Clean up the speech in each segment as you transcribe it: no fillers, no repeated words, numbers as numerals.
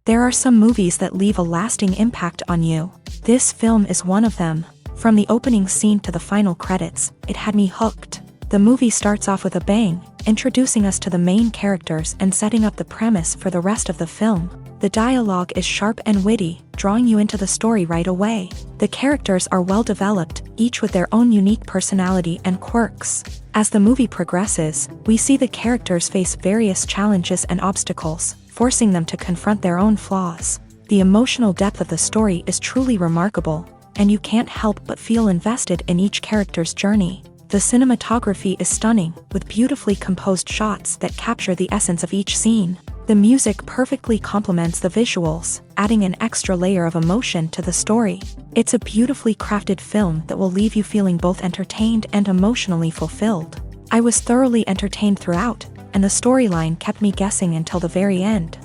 There are some movies that leave a lasting impact on you. This film is one of them. From the opening scene to the final credits, it had me hooked. The movie starts off with a bang, introducing us to the main characters and setting up the premise for the rest of the film. The dialogue is sharp and witty, drawing you into the story right away. The characters are well developed, each with their own unique personality and quirks. As the movie progresses, we see the characters face various challenges and obstacles, forcing them to confront their own flaws. The emotional depth of the story is truly remarkable, and you can't help but feel invested in each character's journey. The cinematography is stunning, with beautifully composed shots that capture the essence of each scene. The music perfectly complements the visuals, adding an extra layer of emotion to the story. It's a beautifully crafted film that will leave you feeling both entertained and emotionally fulfilled. I was thoroughly entertained throughout, and the storyline kept me guessing until the very end.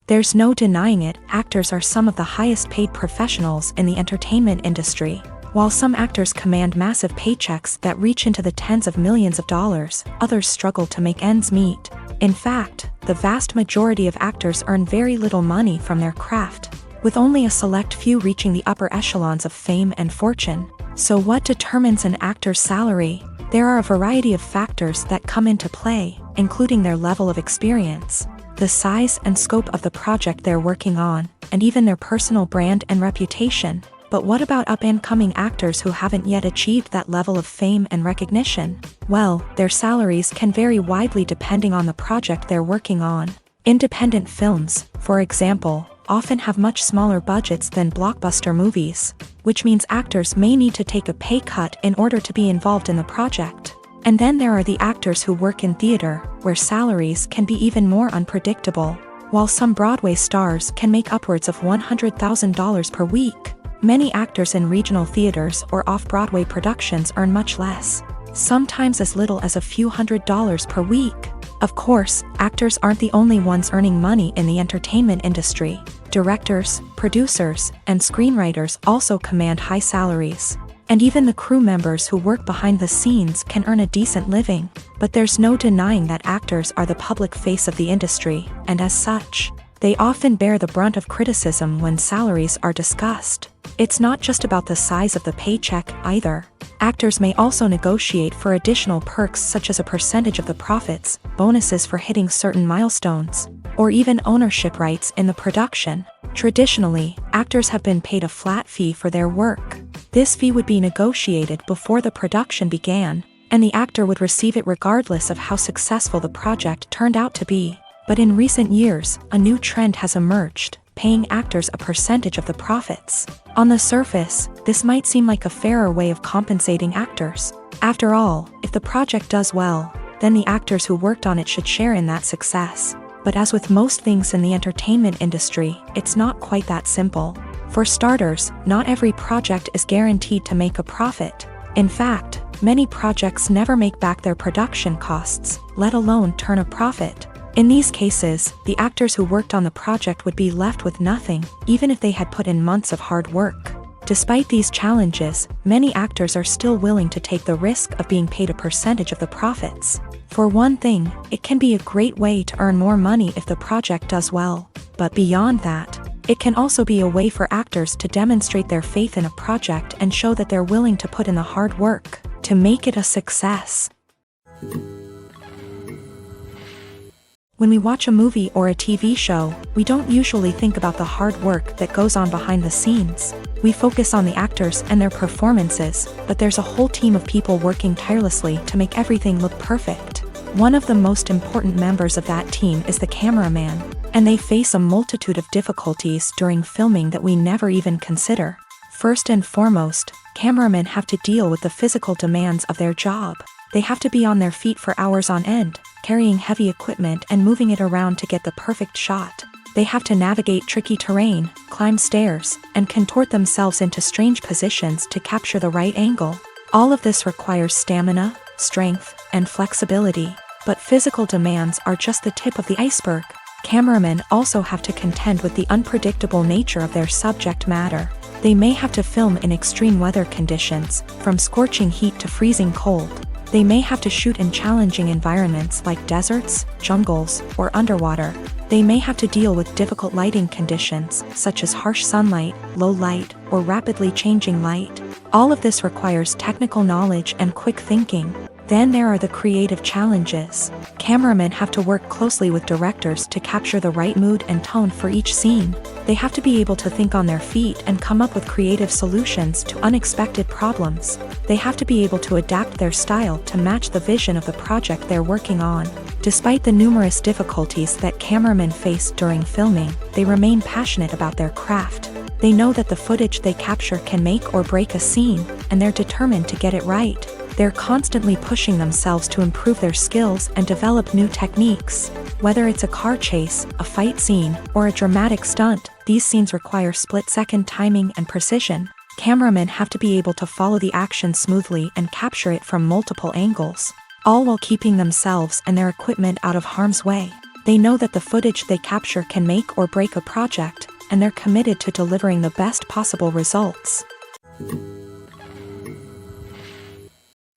There's no denying it, actors are some of the highest paid professionals in the entertainment industry. While some actors command massive paychecks that reach into the tens of millions of dollars, others struggle to make ends meet. In fact, the vast majority of actors earn very little money from their craft, with only a select few reaching the upper echelons of fame and fortune. So what determines an actor's salary? There are a variety of factors that come into play, including their level of experience, the size and scope of the project they're working on, and even their personal brand and reputation. But what about up-and-coming actors who haven't yet achieved that level of fame and recognition? Well, their salaries can vary widely depending on the project they're working on. Independent films, for example, often have much smaller budgets than blockbuster movies, which means actors may need to take a pay cut in order to be involved in the project. And then there are the actors who work in theater, where salaries can be even more unpredictable. While some Broadway stars can make upwards of $100,000 per week, many actors in regional theaters or off-Broadway productions earn much less, sometimes as little as a few $100s per week. Of course, actors aren't the only ones earning money in the entertainment industry. Directors, producers, and screenwriters also command high salaries. And even the crew members who work behind the scenes can earn a decent living. But there's no denying that actors are the public face of the industry, and as such, they often bear the brunt of criticism when salaries are discussed. It's not just about the size of the paycheck, either. Actors may also negotiate for additional perks such as a percentage of the profits, bonuses for hitting certain milestones, or even ownership rights in the production. Traditionally, actors have been paid a flat fee for their work. This fee would be negotiated before the production began, and the actor would receive it regardless of how successful the project turned out to be. But in recent years, a new trend has emerged, paying actors a percentage of the profits. On the surface, this might seem like a fairer way of compensating actors. After all, if the project does well, then the actors who worked on it should share in that success. But as with most things in the entertainment industry, it's not quite that simple. For starters, not every project is guaranteed to make a profit. In fact, many projects never make back their production costs, let alone turn a profit. In these cases, the actors who worked on the project would be left with nothing, even if they had put in months of hard work. Despite these challenges, many actors are still willing to take the risk of being paid a percentage of the profits. For one thing, it can be a great way to earn more money if the project does well. But beyond that, it can also be a way for actors to demonstrate their faith in a project and show that they're willing to put in the hard work to make it a success. When we watch a movie or a TV show, we don't usually think about the hard work that goes on behind the scenes. We focus on the actors and their performances, but there's a whole team of people working tirelessly to make everything look perfect. One of the most important members of that team is the cameraman, and they face a multitude of difficulties during filming that we never even consider. First and foremost, cameramen have to deal with the physical demands of their job. They have to be on their feet for hours on end, carrying heavy equipment and moving it around to get the perfect shot. They have to navigate tricky terrain, climb stairs, and contort themselves into strange positions to capture the right angle. All of this requires stamina, strength, and flexibility. But physical demands are just the tip of the iceberg. Cameramen also have to contend with the unpredictable nature of their subject matter. They may have to film in extreme weather conditions, from scorching heat to freezing cold. They may have to shoot in challenging environments like deserts, jungles, or underwater. They may have to deal with difficult lighting conditions, such as harsh sunlight, low light, or rapidly changing light. All of this requires technical knowledge and quick thinking. Then there are the creative challenges. Cameramen have to work closely with directors to capture the right mood and tone for each scene. They have to be able to think on their feet and come up with creative solutions to unexpected problems. They have to be able to adapt their style to match the vision of the project they're working on. Despite the numerous difficulties that cameramen face during filming, they remain passionate about their craft. They know that the footage they capture can make or break a scene, and they're determined to get it right. They're constantly pushing themselves to improve their skills and develop new techniques. Whether it's a car chase, a fight scene, or a dramatic stunt, these scenes require split-second timing and precision. Cameramen have to be able to follow the action smoothly and capture it from multiple angles, all while keeping themselves and their equipment out of harm's way. They know that the footage they capture can make or break a project, and they're committed to delivering the best possible results.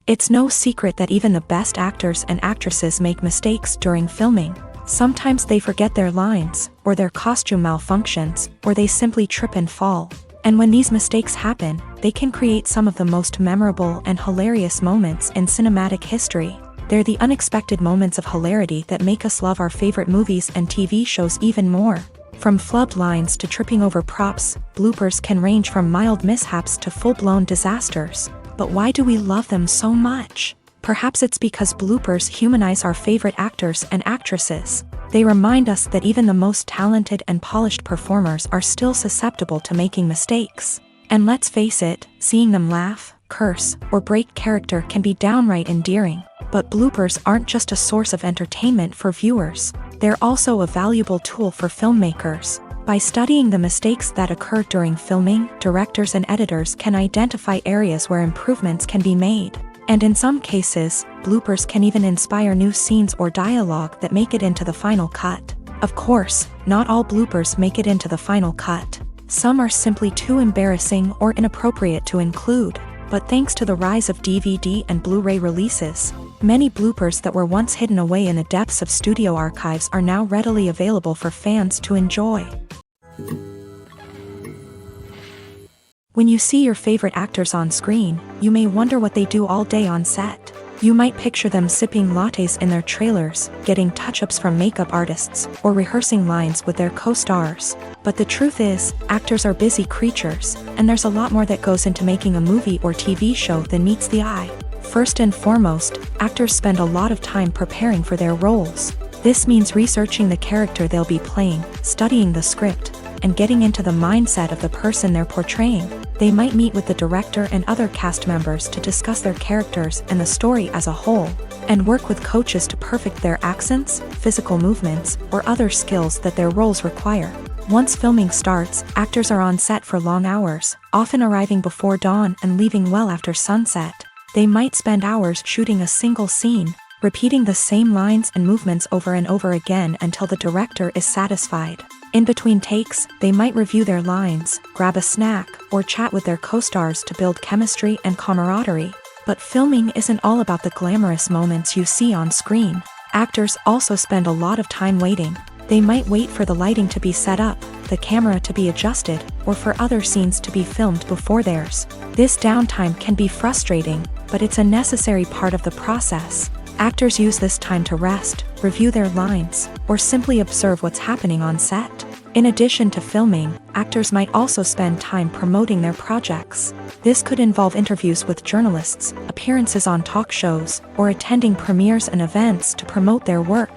It's no secret that even the best actors and actresses make mistakes during filming. Sometimes they forget their lines, or their costume malfunctions, or they simply trip and fall. And when these mistakes happen, they can create some of the most memorable and hilarious moments in cinematic history. They're the unexpected moments of hilarity that make us love our favorite movies and TV shows even more. From flubbed lines to tripping over props, bloopers can range from mild mishaps to full-blown disasters. But why do we love them so much? Perhaps it's because bloopers humanize our favorite actors and actresses. They remind us that even the most talented and polished performers are still susceptible to making mistakes. And let's face it, seeing them laugh, curse, or break character can be downright endearing. But bloopers aren't just a source of entertainment for viewers. They're also a valuable tool for filmmakers. By studying the mistakes that occur during filming, directors and editors can identify areas where improvements can be made. And in some cases, bloopers can even inspire new scenes or dialogue that make it into the final cut. Of course, not all bloopers make it into the final cut. Some are simply too embarrassing or inappropriate to include. But thanks to the rise of DVD and Blu-ray releases, many bloopers that were once hidden away in the depths of studio archives are now readily available for fans to enjoy. When you see your favorite actors on screen, you may wonder what they do all day on set. You might picture them sipping lattes in their trailers, getting touch-ups from makeup artists, or rehearsing lines with their co-stars. But the truth is, actors are busy creatures, and there's a lot more that goes into making a movie or TV show than meets the eye. First and foremost, actors spend a lot of time preparing for their roles. This means researching the character they'll be playing, studying the script, and getting into the mindset of the person they're portraying. They might meet with the director and other cast members to discuss their characters and the story as a whole, and work with coaches to perfect their accents, physical movements, or other skills that their roles require. Once filming starts, actors are on set for long hours, often arriving before dawn and leaving well after sunset. They might spend hours shooting a single scene, repeating the same lines and movements over and over again until the director is satisfied. In between takes, they might review their lines, grab a snack, or chat with their co-stars to build chemistry and camaraderie. But filming isn't all about the glamorous moments you see on screen. Actors also spend a lot of time waiting. They might wait for the lighting to be set up, the camera to be adjusted, or for other scenes to be filmed before theirs. This downtime can be frustrating, but it's a necessary part of the process. Actors use this time to rest, review their lines, or simply observe what's happening on set. In addition to filming, actors might also spend time promoting their projects. This could involve interviews with journalists, appearances on talk shows, or attending premieres and events to promote their work.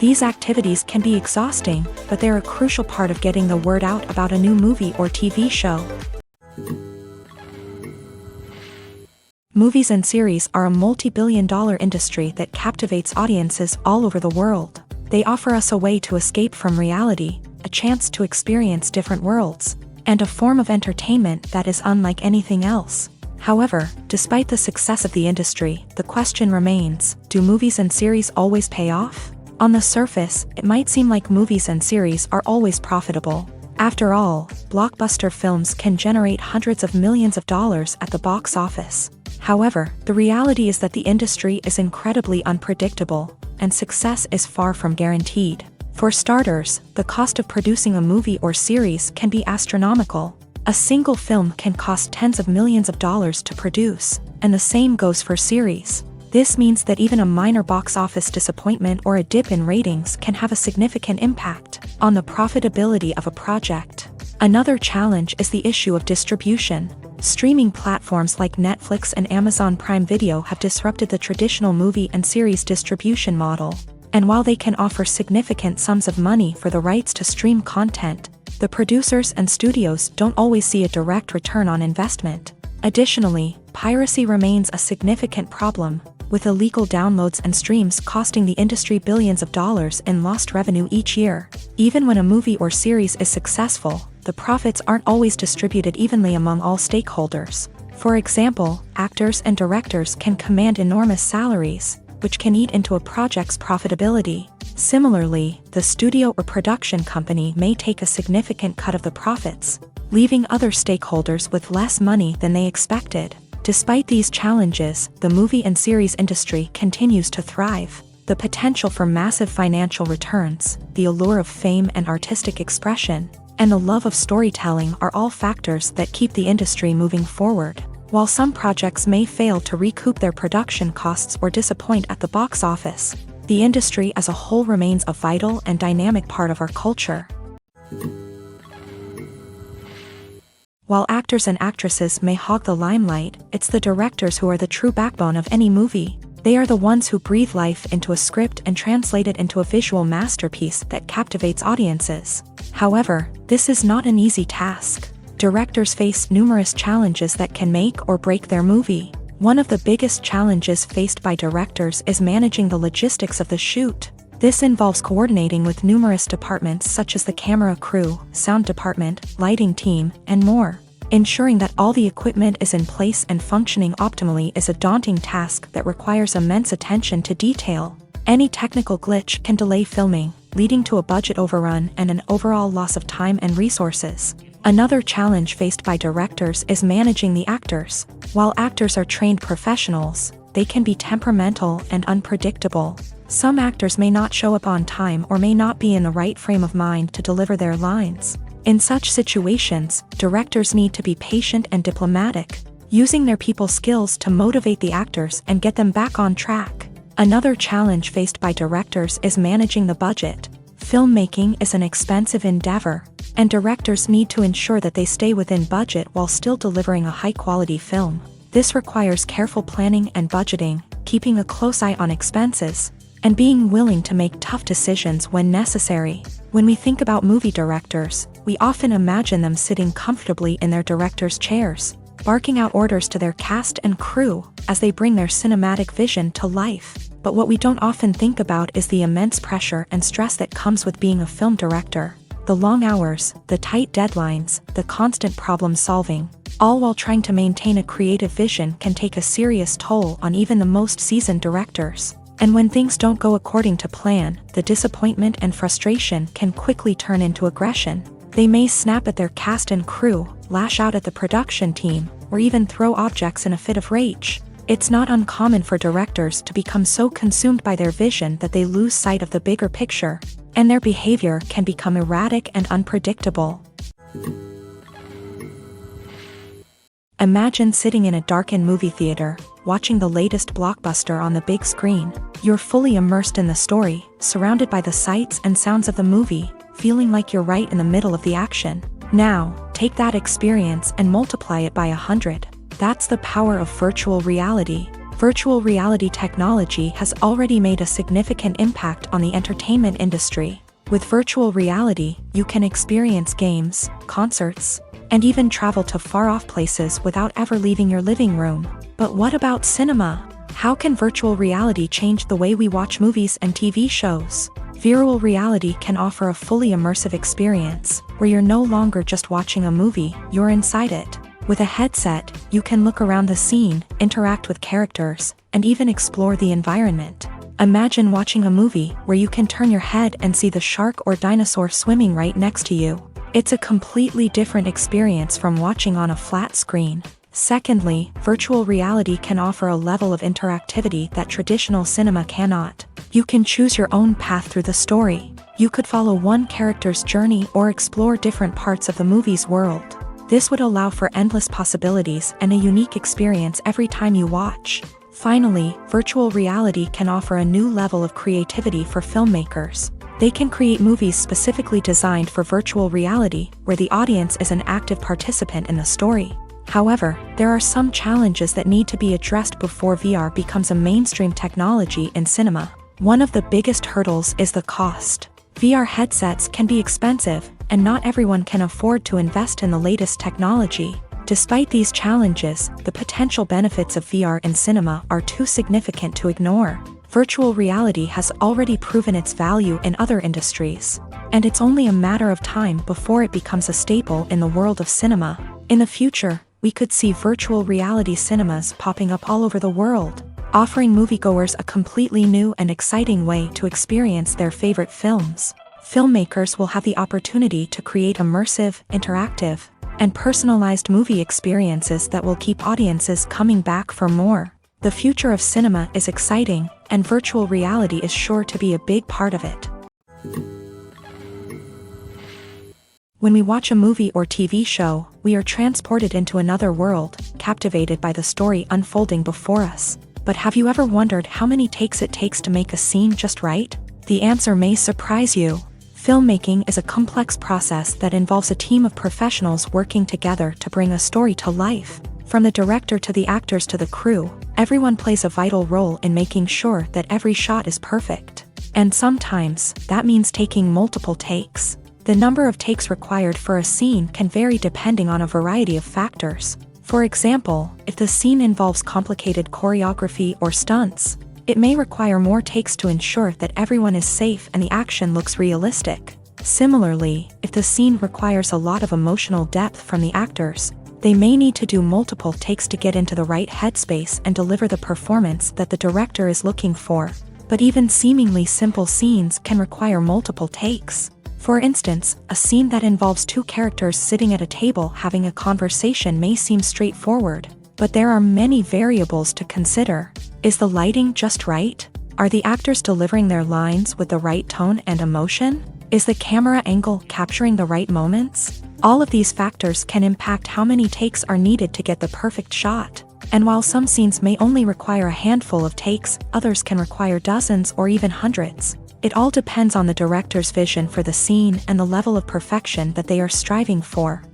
These activities can be exhausting, but they're a crucial part of getting the word out about a new movie or TV show. Movies and series are a multi-billion-dollar industry that captivates audiences all over the world. They offer us a way to escape from reality, a chance to experience different worlds, and a form of entertainment that is unlike anything else. However, despite the success of the industry, the question remains, do movies and series always pay off? On the surface, it might seem like movies and series are always profitable. After all, blockbuster films can generate hundreds of millions of dollars at the box office. However, the reality is that the industry is incredibly unpredictable, and success is far from guaranteed. For starters, the cost of producing a movie or series can be astronomical. A single film can cost tens of millions of dollars to produce, and the same goes for series. This means that even a minor box office disappointment or a dip in ratings can have a significant impact on the profitability of a project. Another challenge is the issue of distribution. Streaming platforms like Netflix and Amazon Prime Video have disrupted the traditional movie and series distribution model. And while they can offer significant sums of money for the rights to stream content, the producers and studios don't always see a direct return on investment. Additionally, piracy remains a significant problem, with illegal downloads and streams costing the industry billions of dollars in lost revenue each year. Even when a movie or series is successful, the profits aren't always distributed evenly among all stakeholders. For example, actors and directors can command enormous salaries, which can eat into a project's profitability. Similarly, the studio or production company may take a significant cut of the profits, leaving other stakeholders with less money than they expected. Despite these challenges, the movie and series industry continues to thrive. The potential for massive financial returns, the allure of fame and artistic expression, and the love of storytelling are all factors that keep the industry moving forward. While some projects may fail to recoup their production costs or disappoint at the box office, the industry as a whole remains a vital and dynamic part of our culture. While actors and actresses may hog the limelight, it's the directors who are the true backbone of any movie. They are the ones who breathe life into a script and translate it into a visual masterpiece that captivates audiences. However, this is not an easy task. Directors face numerous challenges that can make or break their movie. One of the biggest challenges faced by directors is managing the logistics of the shoot. This involves coordinating with numerous departments such as the camera crew, sound department, lighting team, and more. Ensuring that all the equipment is in place and functioning optimally is a daunting task that requires immense attention to detail. Any technical glitch can delay filming, leading to a budget overrun and an overall loss of time and resources. Another challenge faced by directors is managing the actors. While actors are trained professionals, they can be temperamental and unpredictable. Some actors may not show up on time or may not be in the right frame of mind to deliver their lines. In such situations, directors need to be patient and diplomatic, using their people skills to motivate the actors and get them back on track. Another challenge faced by directors is managing the budget. Filmmaking is an expensive endeavor, and directors need to ensure that they stay within budget while still delivering a high-quality film. This requires careful planning and budgeting, keeping a close eye on expenses, and being willing to make tough decisions when necessary. When we think about movie directors, we often imagine them sitting comfortably in their director's chairs, barking out orders to their cast and crew as they bring their cinematic vision to life. But what we don't often think about is the immense pressure and stress that comes with being a film director. The long hours, the tight deadlines, the constant problem solving, all while trying to maintain a creative vision can take a serious toll on even the most seasoned directors. And when things don't go according to plan, the disappointment and frustration can quickly turn into aggression. They may snap at their cast and crew, lash out at the production team, or even throw objects in a fit of rage. It's not uncommon for directors to become so consumed by their vision that they lose sight of the bigger picture, and their behavior can become erratic and unpredictable. Imagine sitting in a darkened movie theater, watching the latest blockbuster on the big screen. You're fully immersed in the story, surrounded by the sights and sounds of the movie, feeling like you're right in the middle of the action. Now, take that experience and multiply it by 100. That's the power of virtual reality. Virtual reality technology has already made a significant impact on the entertainment industry. With virtual reality, you can experience games, concerts, and even travel to far-off places without ever leaving your living room. But what about cinema? How can virtual reality change the way we watch movies and TV shows? Virtual reality can offer a fully immersive experience, where you're no longer just watching a movie, you're inside it. With a headset, you can look around the scene, interact with characters, and even explore the environment. Imagine watching a movie where you can turn your head and see the shark or dinosaur swimming right next to you. It's a completely different experience from watching on a flat screen. Secondly, virtual reality can offer a level of interactivity that traditional cinema cannot. You can choose your own path through the story. You could follow one character's journey or explore different parts of the movie's world. This would allow for endless possibilities and a unique experience every time you watch. Finally, virtual reality can offer a new level of creativity for filmmakers. They can create movies specifically designed for virtual reality, where the audience is an active participant in the story. However, there are some challenges that need to be addressed before VR becomes a mainstream technology in cinema. One of the biggest hurdles is the cost. VR headsets can be expensive, and not everyone can afford to invest in the latest technology. Despite these challenges, the potential benefits of VR in cinema are too significant to ignore. Virtual reality has already proven its value in other industries, and it's only a matter of time before it becomes a staple in the world of cinema. In the future, we could see virtual reality cinemas popping up all over the world, offering moviegoers a completely new and exciting way to experience their favorite films. Filmmakers will have the opportunity to create immersive, interactive, and personalized movie experiences that will keep audiences coming back for more. The future of cinema is exciting, and virtual reality is sure to be a big part of it. When we watch a movie or TV show, we are transported into another world, captivated by the story unfolding before us. But have you ever wondered how many takes it takes to make a scene just right? The answer may surprise you. Filmmaking is a complex process that involves a team of professionals working together to bring a story to life. From the director to the actors to the crew, everyone plays a vital role in making sure that every shot is perfect. And sometimes, that means taking multiple takes. The number of takes required for a scene can vary depending on a variety of factors. For example, if the scene involves complicated choreography or stunts, it may require more takes to ensure that everyone is safe and the action looks realistic. Similarly, if the scene requires a lot of emotional depth from the actors, they may need to do multiple takes to get into the right headspace and deliver the performance that the director is looking for. But even seemingly simple scenes can require multiple takes. For instance, a scene that involves two characters sitting at a table having a conversation may seem straightforward, but there are many variables to consider. Is the lighting just right? Are the actors delivering their lines with the right tone and emotion? Is the camera angle capturing the right moments? All of these factors can impact how many takes are needed to get the perfect shot. And while some scenes may only require a handful of takes, others can require dozens or even hundreds. It all depends on the director's vision for the scene and the level of perfection that they are striving for.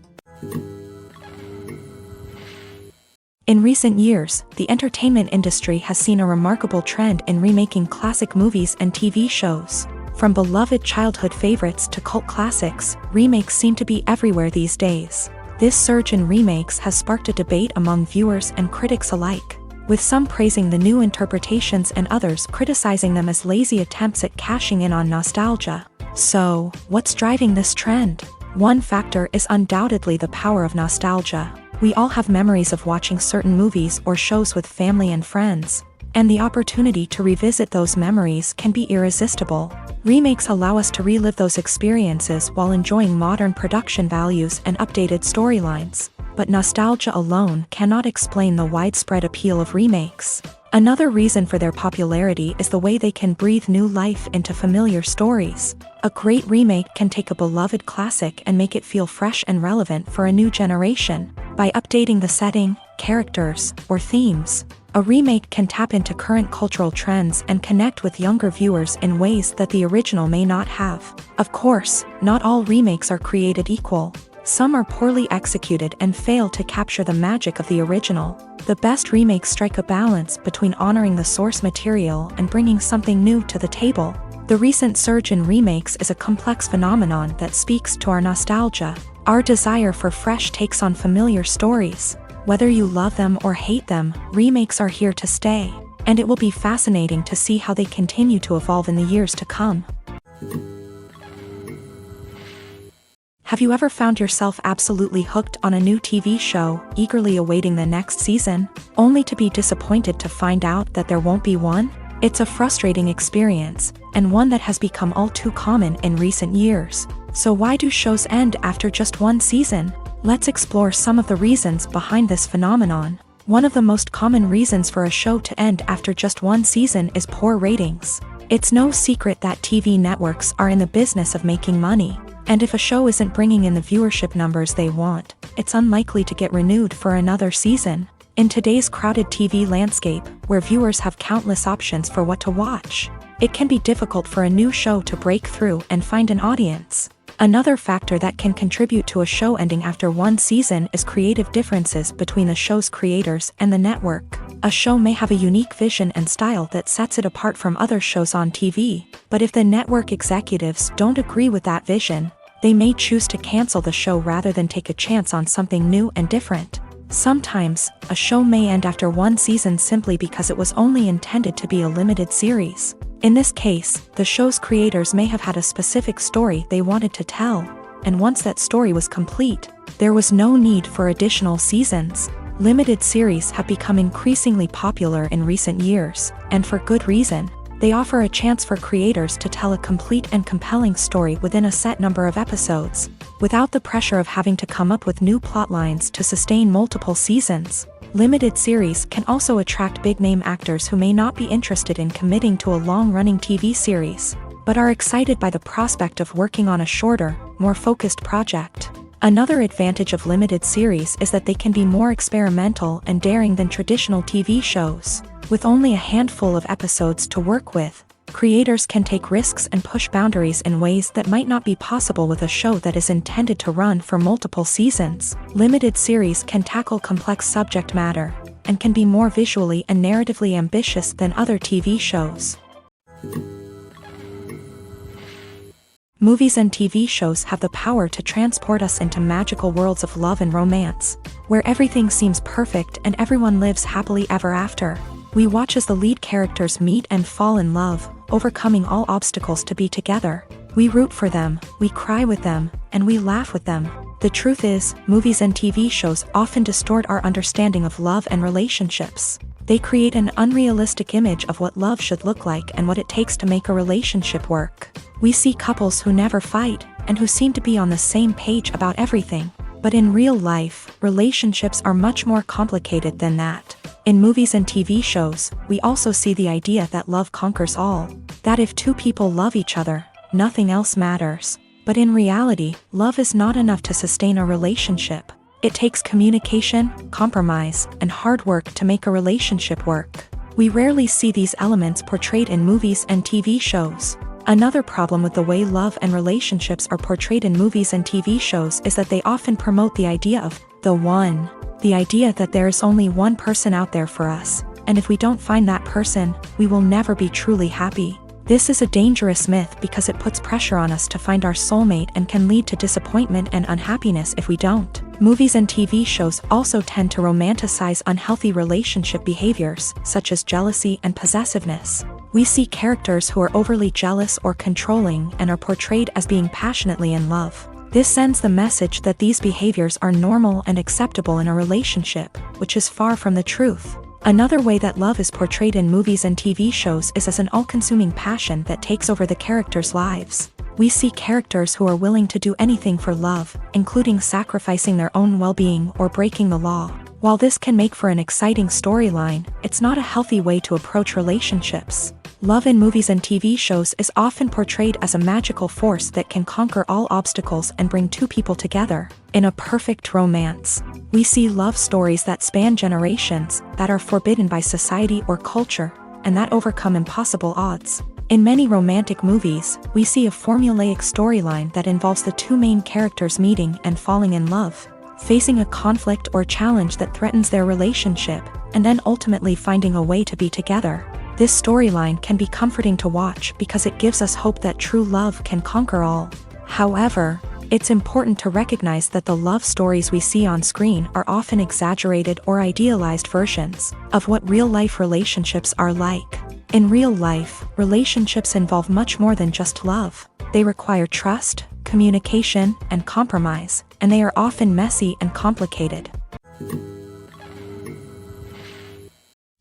In recent years, the entertainment industry has seen a remarkable trend in remaking classic movies and TV shows. From beloved childhood favorites to cult classics, remakes seem to be everywhere these days. This surge in remakes has sparked a debate among viewers and critics alike, with some praising the new interpretations and others criticizing them as lazy attempts at cashing in on nostalgia. So, what's driving this trend? One factor is undoubtedly the power of nostalgia. We all have memories of watching certain movies or shows with family and friends, and the opportunity to revisit those memories can be irresistible. Remakes allow us to relive those experiences while enjoying modern production values and updated storylines. But nostalgia alone cannot explain the widespread appeal of remakes. Another reason for their popularity is the way they can breathe new life into familiar stories. A great remake can take a beloved classic and make it feel fresh and relevant for a new generation. By updating the setting, characters, or themes, a remake can tap into current cultural trends and connect with younger viewers in ways that the original may not have. Of course, not all remakes are created equal. Some are poorly executed and fail to capture the magic of the original. The best remakes strike a balance between honoring the source material and bringing something new to the table. The recent surge in remakes is a complex phenomenon that speaks to our nostalgia, our desire for fresh takes on familiar stories. Whether you love them or hate them, remakes are here to stay, and it will be fascinating to see how they continue to evolve in the years to come. Have you ever found yourself absolutely hooked on a new TV show, eagerly awaiting the next season, only to be disappointed to find out that there won't be one? It's a frustrating experience, and one that has become all too common in recent years. So why do shows end after just one season? Let's explore some of the reasons behind this phenomenon. One of the most common reasons for a show to end after just one season is poor ratings. It's no secret that TV networks are in the business of making money, and if a show isn't bringing in the viewership numbers they want, it's unlikely to get renewed for another season. In today's crowded TV landscape, where viewers have countless options for what to watch, it can be difficult for a new show to break through and find an audience. Another factor that can contribute to a show ending after one season is creative differences between the show's creators and the network. A show may have a unique vision and style that sets it apart from other shows on TV, but if the network executives don't agree with that vision, they may choose to cancel the show rather than take a chance on something new and different. Sometimes, a show may end after one season simply because it was only intended to be a limited series. In this case, the show's creators may have had a specific story they wanted to tell, and once that story was complete, there was no need for additional seasons. Limited series have become increasingly popular in recent years, and for good reason. They offer a chance for creators to tell a complete and compelling story within a set number of episodes, without the pressure of having to come up with new plotlines to sustain multiple seasons. Limited series can also attract big-name actors who may not be interested in committing to a long-running TV series, but are excited by the prospect of working on a shorter, more focused project. Another advantage of limited series is that they can be more experimental and daring than traditional TV shows. With only a handful of episodes to work with, creators can take risks and push boundaries in ways that might not be possible with a show that is intended to run for multiple seasons. Limited series can tackle complex subject matter, and can be more visually and narratively ambitious than other TV shows. Movies and TV shows have the power to transport us into magical worlds of love and romance, where everything seems perfect and everyone lives happily ever after. We watch as the lead characters meet and fall in love, overcoming all obstacles to be together. We root for them, we cry with them, and we laugh with them. The truth is, movies and TV shows often distort our understanding of love and relationships. They create an unrealistic image of what love should look like and what it takes to make a relationship work. We see couples who never fight, and who seem to be on the same page about everything. But in real life, relationships are much more complicated than that. In movies and TV shows, we also see the idea that love conquers all. That if two people love each other, nothing else matters. But in reality, love is not enough to sustain a relationship. It takes communication, compromise, and hard work to make a relationship work. We rarely see these elements portrayed in movies and TV shows. Another problem with the way love and relationships are portrayed in movies and TV shows is that they often promote the idea of the one. The idea that there is only one person out there for us, and if we don't find that person, we will never be truly happy. This is a dangerous myth because it puts pressure on us to find our soulmate and can lead to disappointment and unhappiness if we don't. Movies and TV shows also tend to romanticize unhealthy relationship behaviors, such as jealousy and possessiveness. We see characters who are overly jealous or controlling and are portrayed as being passionately in love. This sends the message that these behaviors are normal and acceptable in a relationship, which is far from the truth. Another way that love is portrayed in movies and TV shows is as an all-consuming passion that takes over the characters' lives. We see characters who are willing to do anything for love, including sacrificing their own well-being or breaking the law. While this can make for an exciting storyline, it's not a healthy way to approach relationships. Love in movies and TV shows is often portrayed as a magical force that can conquer all obstacles and bring two people together. In a perfect romance, we see love stories that span generations, that are forbidden by society or culture, and that overcome impossible odds. In many romantic movies, we see a formulaic storyline that involves the two main characters meeting and falling in love, facing a conflict or challenge that threatens their relationship, and then ultimately finding a way to be together. This storyline can be comforting to watch because it gives us hope that true love can conquer all. However, it's important to recognize that the love stories we see on screen are often exaggerated or idealized versions of what real-life relationships are like. In real life, relationships involve much more than just love. They require trust, communication, and compromise, and they are often messy and complicated.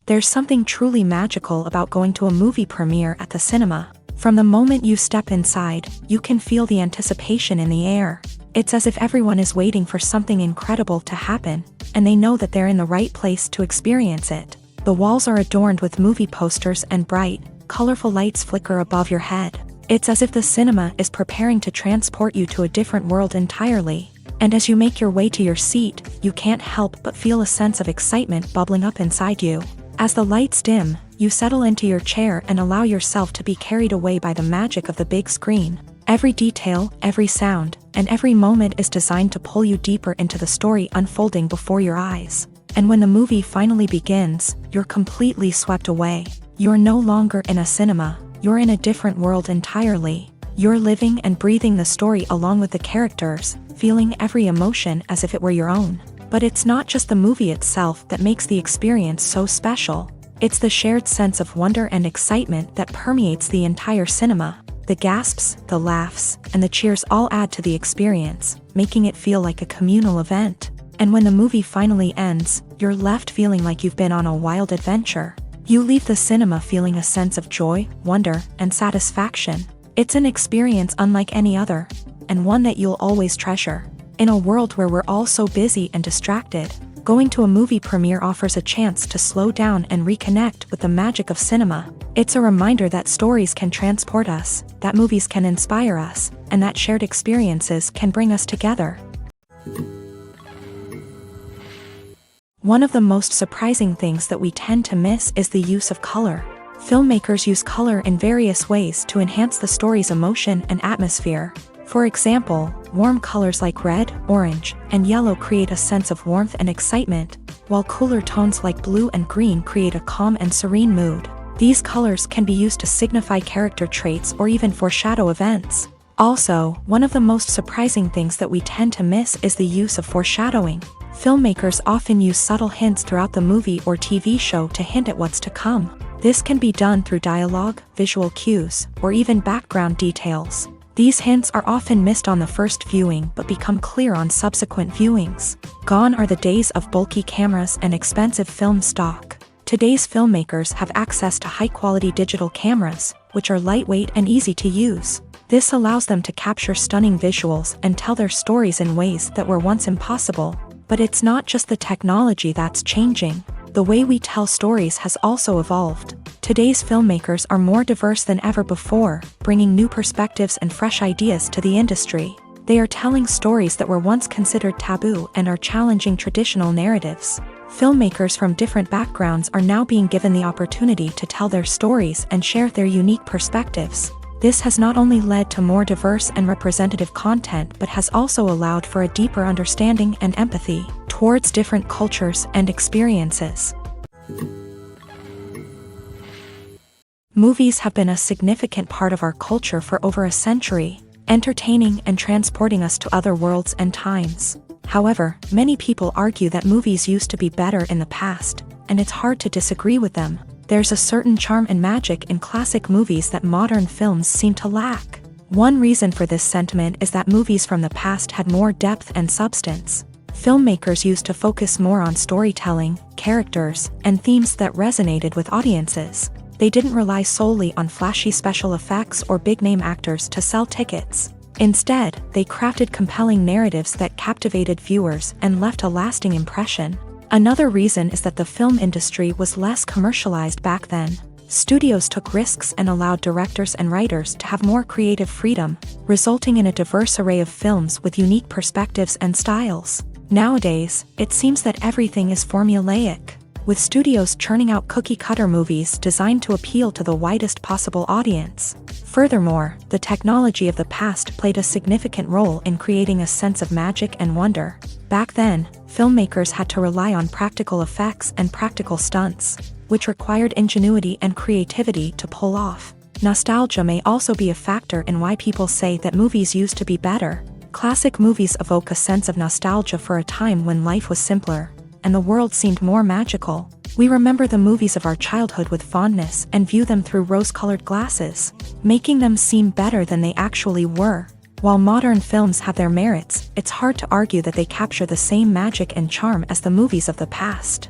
There's something truly magical about going to a movie premiere at the cinema. From the moment you step inside, you can feel the anticipation in the air. It's as if everyone is waiting for something incredible to happen, and they know that they're in the right place to experience it. The walls are adorned with movie posters and bright, colorful lights flicker above your head. It's as if the cinema is preparing to transport you to a different world entirely. And as you make your way to your seat, you can't help but feel a sense of excitement bubbling up inside you. As the lights dim, you settle into your chair and allow yourself to be carried away by the magic of the big screen. Every detail, every sound, and every moment is designed to pull you deeper into the story unfolding before your eyes. And when the movie finally begins, you're completely swept away. You're no longer in a cinema, you're in a different world entirely. You're living and breathing the story along with the characters, feeling every emotion as if it were your own. But it's not just the movie itself that makes the experience so special. It's the shared sense of wonder and excitement that permeates the entire cinema. The gasps, the laughs, and the cheers all add to the experience, making it feel like a communal event. And when the movie finally ends, you're left feeling like you've been on a wild adventure. You leave the cinema feeling a sense of joy, wonder, and satisfaction. It's an experience unlike any other, and one that you'll always treasure. In a world where we're all so busy and distracted, going to a movie premiere offers a chance to slow down and reconnect with the magic of cinema. It's a reminder that stories can transport us, that movies can inspire us, and that shared experiences can bring us together. One of the most surprising things that we tend to miss is the use of color. Filmmakers use color in various ways to enhance the story's emotion and atmosphere. For example, warm colors like red, orange, and yellow create a sense of warmth and excitement, while cooler tones like blue and green create a calm and serene mood. These colors can be used to signify character traits or even foreshadow events. Also, one of the most surprising things that we tend to miss is the use of foreshadowing. Filmmakers often use subtle hints throughout the movie or TV show to hint at what's to come. This can be done through dialogue, visual cues, or even background details. These hints are often missed on the first viewing but become clear on subsequent viewings. Gone are the days of bulky cameras and expensive film stock. Today's filmmakers have access to high-quality digital cameras, which are lightweight and easy to use. This allows them to capture stunning visuals and tell their stories in ways that were once impossible. But it's not just the technology that's changing. The way we tell stories has also evolved. Today's filmmakers are more diverse than ever before, bringing new perspectives and fresh ideas to the industry. They are telling stories that were once considered taboo and are challenging traditional narratives. Filmmakers from different backgrounds are now being given the opportunity to tell their stories and share their unique perspectives. This has not only led to more diverse and representative content but has also allowed for a deeper understanding and empathy towards different cultures and experiences. Movies have been a significant part of our culture for over a century, entertaining and transporting us to other worlds and times. However, many people argue that movies used to be better in the past, and it's hard to disagree with them. There's a certain charm and magic in classic movies that modern films seem to lack. One reason for this sentiment is that movies from the past had more depth and substance. Filmmakers used to focus more on storytelling, characters, and themes that resonated with audiences. They didn't rely solely on flashy special effects or big-name actors to sell tickets. Instead, they crafted compelling narratives that captivated viewers and left a lasting impression. Another reason is that the film industry was less commercialized back then. Studios took risks and allowed directors and writers to have more creative freedom, resulting in a diverse array of films with unique perspectives and styles. Nowadays, it seems that everything is formulaic, with studios churning out cookie-cutter movies designed to appeal to the widest possible audience. Furthermore, the technology of the past played a significant role in creating a sense of magic and wonder. Back then, filmmakers had to rely on practical effects and practical stunts, which required ingenuity and creativity to pull off. Nostalgia may also be a factor in why people say that movies used to be better. Classic movies evoke a sense of nostalgia for a time when life was simpler, and the world seemed more magical. We remember the movies of our childhood with fondness and view them through rose-colored glasses, making them seem better than they actually were. While modern films have their merits, it's hard to argue that they capture the same magic and charm as the movies of the past.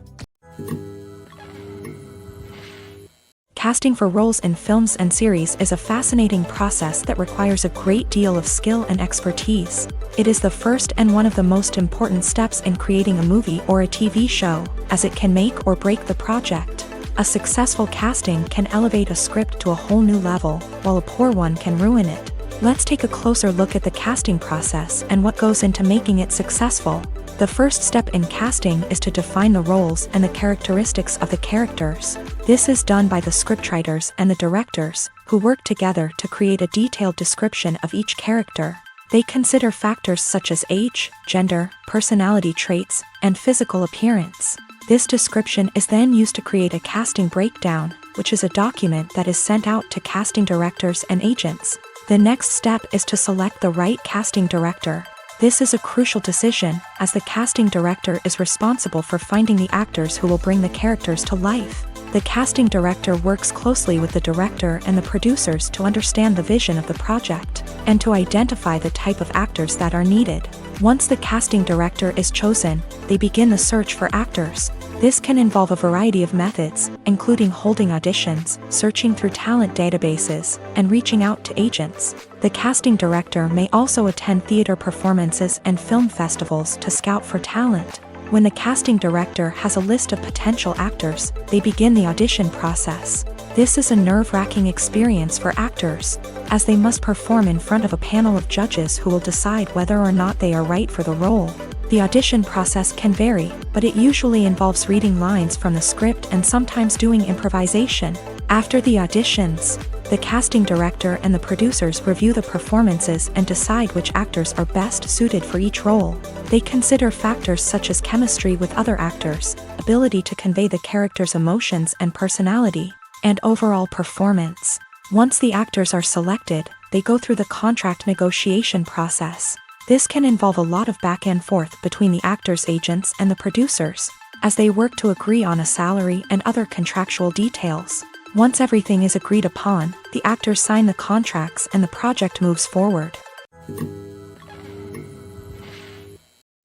Casting for roles in films and series is a fascinating process that requires a great deal of skill and expertise. It is the first and one of the most important steps in creating a movie or a TV show, as it can make or break the project. A successful casting can elevate a script to a whole new level, while a poor one can ruin it. Let's take a closer look at the casting process and what goes into making it successful. The first step in casting is to define the roles and the characteristics of the characters. This is done by the scriptwriters and the directors, who work together to create a detailed description of each character. They consider factors such as age, gender, personality traits, and physical appearance. This description is then used to create a casting breakdown, which is a document that is sent out to casting directors and agents. The next step is to select the right casting director. This is a crucial decision, as the casting director is responsible for finding the actors who will bring the characters to life. The casting director works closely with the director and the producers to understand the vision of the project, and to identify the type of actors that are needed. Once the casting director is chosen, they begin the search for actors. This can involve a variety of methods, including holding auditions, searching through talent databases, and reaching out to agents. The casting director may also attend theater performances and film festivals to scout for talent. When the casting director has a list of potential actors, they begin the audition process. This is a nerve-wracking experience for actors, as they must perform in front of a panel of judges who will decide whether or not they are right for the role. The audition process can vary, but it usually involves reading lines from the script and sometimes doing improvisation. After the auditions, the casting director and the producers review the performances and decide which actors are best suited for each role. They consider factors such as chemistry with other actors, ability to convey the character's emotions and personality, and overall performance. Once the actors are selected, they go through the contract negotiation process. This can involve a lot of back and forth between the actors' agents and the producers, as they work to agree on a salary and other contractual details. Once everything is agreed upon, the actors sign the contracts and the project moves forward.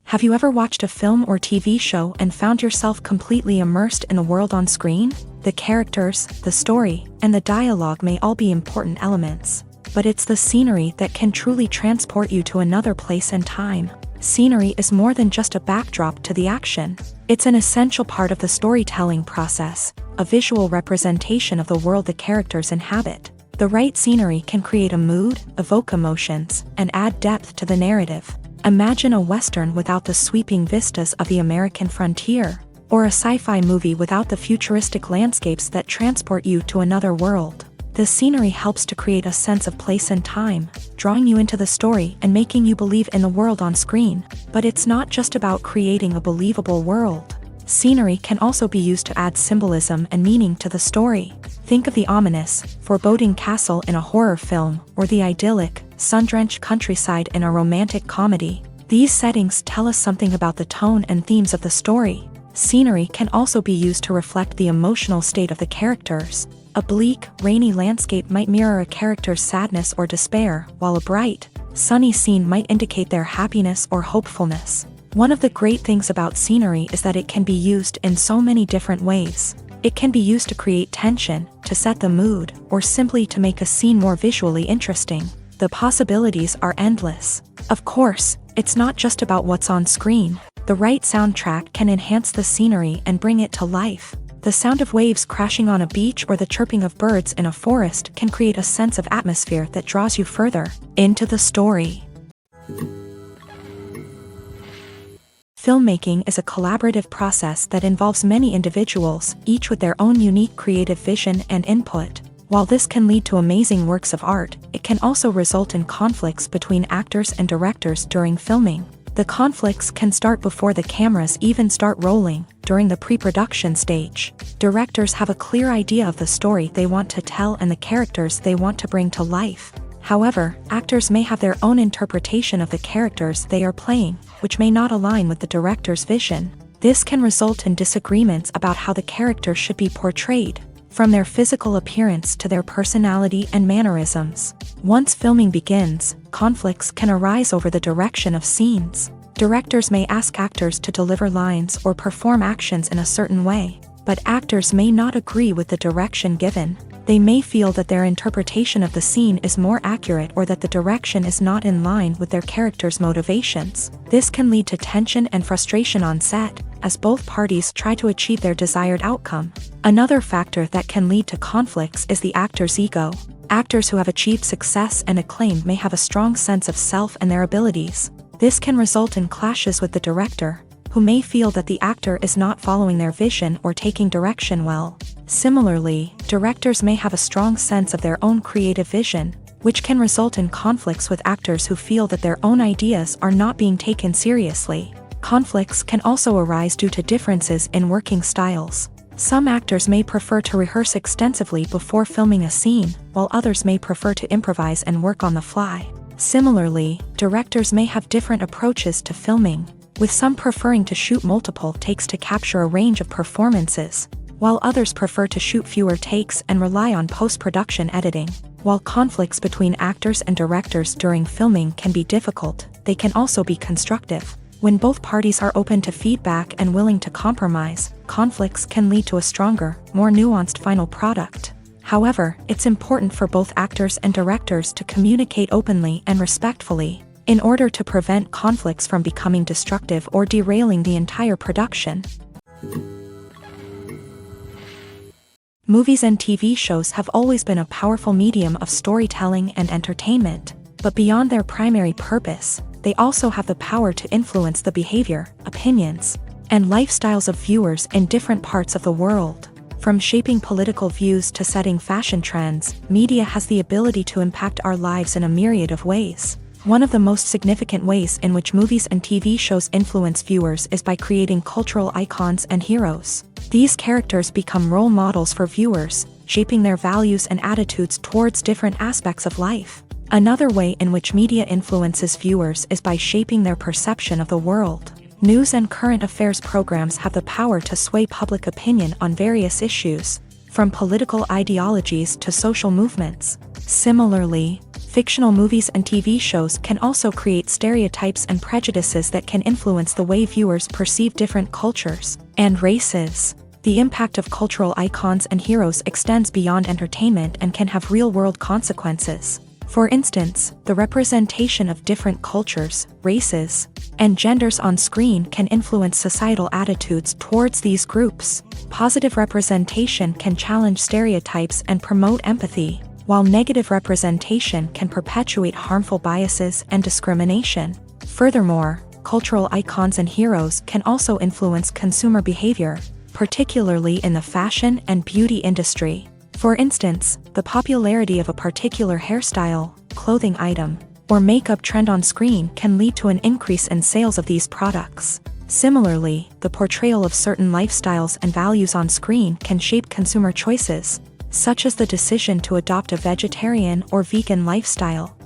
Have you ever watched a film or TV show and found yourself completely immersed in the world on screen? The characters, the story, and the dialogue may all be important elements, but it's the scenery that can truly transport you to another place and time. Scenery is more than just a backdrop to the action. It's an essential part of the storytelling process, a visual representation of the world the characters inhabit. The right scenery can create a mood, evoke emotions, and add depth to the narrative. Imagine a Western without the sweeping vistas of the American frontier, or a sci-fi movie without the futuristic landscapes that transport you to another world. The scenery helps to create a sense of place and time, drawing you into the story and making you believe in the world on screen. But it's not just about creating a believable world. Scenery can also be used to add symbolism and meaning to the story. Think of the ominous, foreboding castle in a horror film, or the idyllic, sun-drenched countryside in a romantic comedy. These settings tell us something about the tone and themes of the story. Scenery can also be used to reflect the emotional state of the characters. A bleak, rainy landscape might mirror a character's sadness or despair, while a bright, sunny scene might indicate their happiness or hopefulness. One of the great things about scenery is that it can be used in so many different ways. It can be used to create tension, to set the mood, or simply to make a scene more visually interesting. The possibilities are endless. Of course, it's not just about what's on screen. The right soundtrack can enhance the scenery and bring it to life. The sound of waves crashing on a beach or the chirping of birds in a forest can create a sense of atmosphere that draws you further into the story. Filmmaking is a collaborative process that involves many individuals, each with their own unique creative vision and input. While this can lead to amazing works of art, it can also result in conflicts between actors and directors during filming. The conflicts can start before the cameras even start rolling, during the pre-production stage. Directors have a clear idea of the story they want to tell and the characters they want to bring to life. However, actors may have their own interpretation of the characters they are playing, which may not align with the director's vision. This can result in disagreements about how the character should be portrayed, from their physical appearance to their personality and mannerisms. Once filming begins, conflicts can arise over the direction of scenes. Directors may ask actors to deliver lines or perform actions in a certain way, but actors may not agree with the direction given. They may feel that their interpretation of the scene is more accurate or that the direction is not in line with their character's motivations. This can lead to tension and frustration on set, as both parties try to achieve their desired outcome. Another factor that can lead to conflicts is the actor's ego. Actors who have achieved success and acclaim may have a strong sense of self and their abilities. This can result in clashes with the director, who may feel that the actor is not following their vision or taking direction well. Similarly, directors may have a strong sense of their own creative vision, which can result in conflicts with actors who feel that their own ideas are not being taken seriously. Conflicts can also arise due to differences in working styles. Some actors may prefer to rehearse extensively before filming a scene, while others may prefer to improvise and work on the fly. Similarly, directors may have different approaches to filming, with some preferring to shoot multiple takes to capture a range of performances, while others prefer to shoot fewer takes and rely on post-production editing. While conflicts between actors and directors during filming can be difficult, they can also be constructive. When both parties are open to feedback and willing to compromise, conflicts can lead to a stronger, more nuanced final product. However, it's important for both actors and directors to communicate openly and respectfully, in order to prevent conflicts from becoming destructive or derailing the entire production. Movies and TV shows have always been a powerful medium of storytelling and entertainment, but beyond their primary purpose, they also have the power to influence the behavior, opinions, and lifestyles of viewers in different parts of the world. From shaping political views to setting fashion trends, media has the ability to impact our lives in a myriad of ways. One of the most significant ways in which movies and TV shows influence viewers is by creating cultural icons and heroes. These characters become role models for viewers, shaping their values and attitudes towards different aspects of life. Another way in which media influences viewers is by shaping their perception of the world. News and current affairs programs have the power to sway public opinion on various issues, from political ideologies to social movements. Similarly, fictional movies and TV shows can also create stereotypes and prejudices that can influence the way viewers perceive different cultures and races. The impact of cultural icons and heroes extends beyond entertainment and can have real-world consequences. For instance, the representation of different cultures, races, and genders on screen can influence societal attitudes towards these groups. Positive representation can challenge stereotypes and promote empathy, while negative representation can perpetuate harmful biases and discrimination. Furthermore, cultural icons and heroes can also influence consumer behavior, particularly in the fashion and beauty industry. For instance, the popularity of a particular hairstyle, clothing item, or makeup trend on screen can lead to an increase in sales of these products. Similarly, the portrayal of certain lifestyles and values on screen can shape consumer choices, such as the decision to adopt a vegetarian or vegan lifestyle.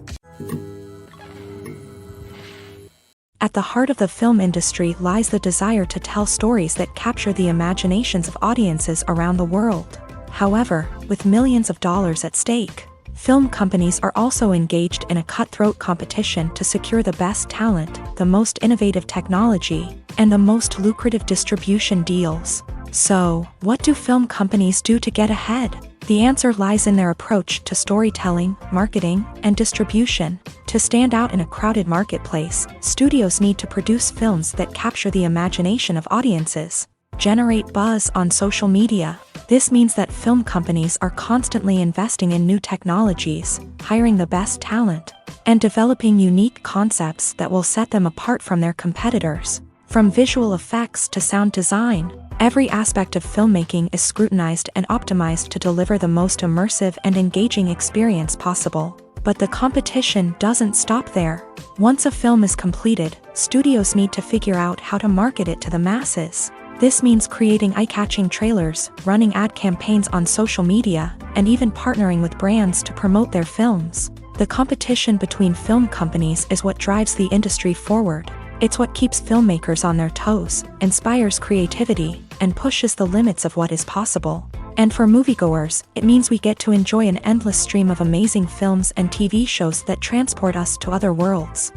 At the heart of the film industry lies the desire to tell stories that capture the imaginations of audiences around the world. However, with millions of dollars at stake, film companies are also engaged in a cutthroat competition to secure the best talent, the most innovative technology, and the most lucrative distribution deals. So, what do film companies do to get ahead? The answer lies in their approach to storytelling, marketing, and distribution. To stand out in a crowded marketplace, studios need to produce films that capture the imagination of audiences, generate buzz on social media. This means that film companies are constantly investing in new technologies, hiring the best talent, and developing unique concepts that will set them apart from their competitors. From visual effects to sound design, every aspect of filmmaking is scrutinized and optimized to deliver the most immersive and engaging experience possible. But the competition doesn't stop there. Once a film is completed, studios need to figure out how to market it to the masses. This means creating eye-catching trailers, running ad campaigns on social media, and even partnering with brands to promote their films. The competition between film companies is what drives the industry forward. It's what keeps filmmakers on their toes, inspires creativity, and pushes the limits of what is possible. And for moviegoers, it means we get to enjoy an endless stream of amazing films and TV shows that transport us to other worlds.